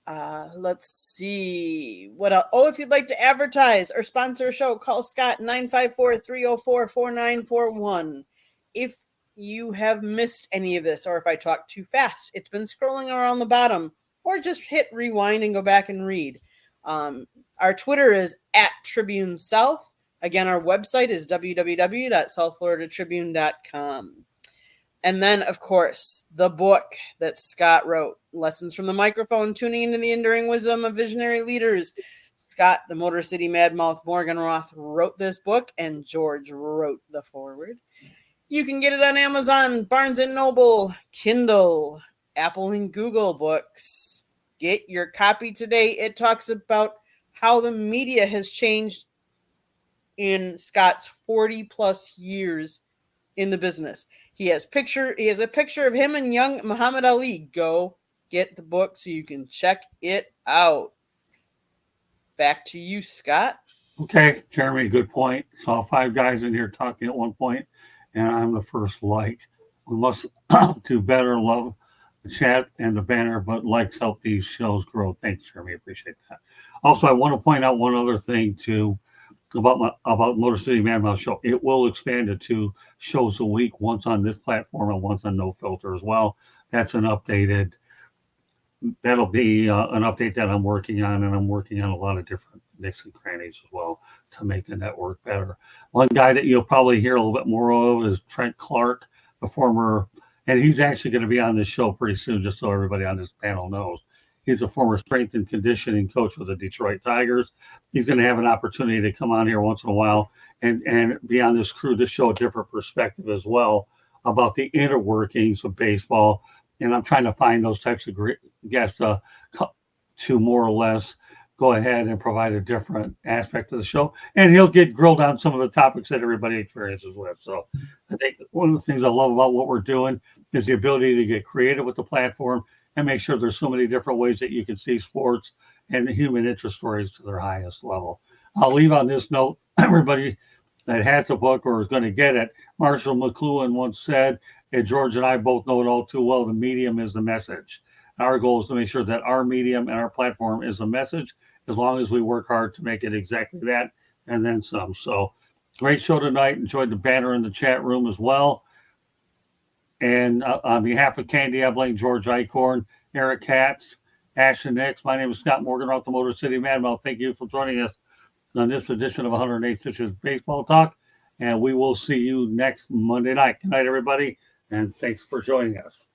Let's see what else. Oh, if you'd like to advertise or sponsor a show, call Scott 954-304-4941. If you have missed any of this, or if I talk too fast, it's been scrolling around the bottom, or just hit rewind and go back and read. Our Twitter is @Tribune South. Again, our website is www.southfloridatribune.com. And then, of course, the book that Scott wrote, Lessons from the Microphone, Tuning into the Enduring Wisdom of Visionary Leaders. Scott, the Motor City Madmouth Morgenroth, wrote this book, and George wrote the foreword. You can get it on Amazon, Barnes & Noble, Kindle, Apple and Google Books. Get your copy today. It talks about how the media has changed in Scott's 40-plus years in the business. He has a picture of him and young Muhammad Ali. Go get the book so you can check it out. Back to you, Scott. Okay, Jeremy, good point. Saw 5 guys in here talking at one point, and I'm the first like. We must do better, love the chat and the banner, but likes help these shows grow. Thanks, Jeremy. Appreciate that. Also, I want to point out one other thing too about Motor City Madmouth Show. It will expand to 2 shows a week, once on this platform and once on No Filter as well. That'll be an update that I'm working on, and I'm working on a lot of different nicks and crannies as well to make the network better. One guy that you'll probably hear a little bit more of is Trent Clark, the former, and he's actually going to be on this show pretty soon, just so everybody on this panel knows. He's a former strength and conditioning coach for the Detroit Tigers. He's going to have an opportunity to come on here once in a while and be on this crew to show a different perspective as well about the inner workings of baseball. And I'm trying to find those types of guests to more or less go ahead and provide a different aspect of the show. And he'll get grilled on some of the topics that everybody experiences with. So I think one of the things I love about what we're doing is the ability to get creative with the platform and make sure there's so many different ways that you can see sports and human interest stories to their highest level. I'll leave on this note, everybody that has a book or is going to get it, Marshall McLuhan once said, and George and I both know it all too well, the medium is the message. Our goal is to make sure that our medium and our platform is a message, as long as we work hard to make it exactly that and then some. So great show tonight. Enjoyed the banner in the chat room as well. And on behalf of Candy Ebling, George Eichhorn, Eric Katz, Ashton Nix, my name is Scott Morgan off the Motor City Madmouth. Thank you for joining us on this edition of 108 Stitches Baseball Talk. And we will see you next Monday night. Good night, everybody. And thanks for joining us.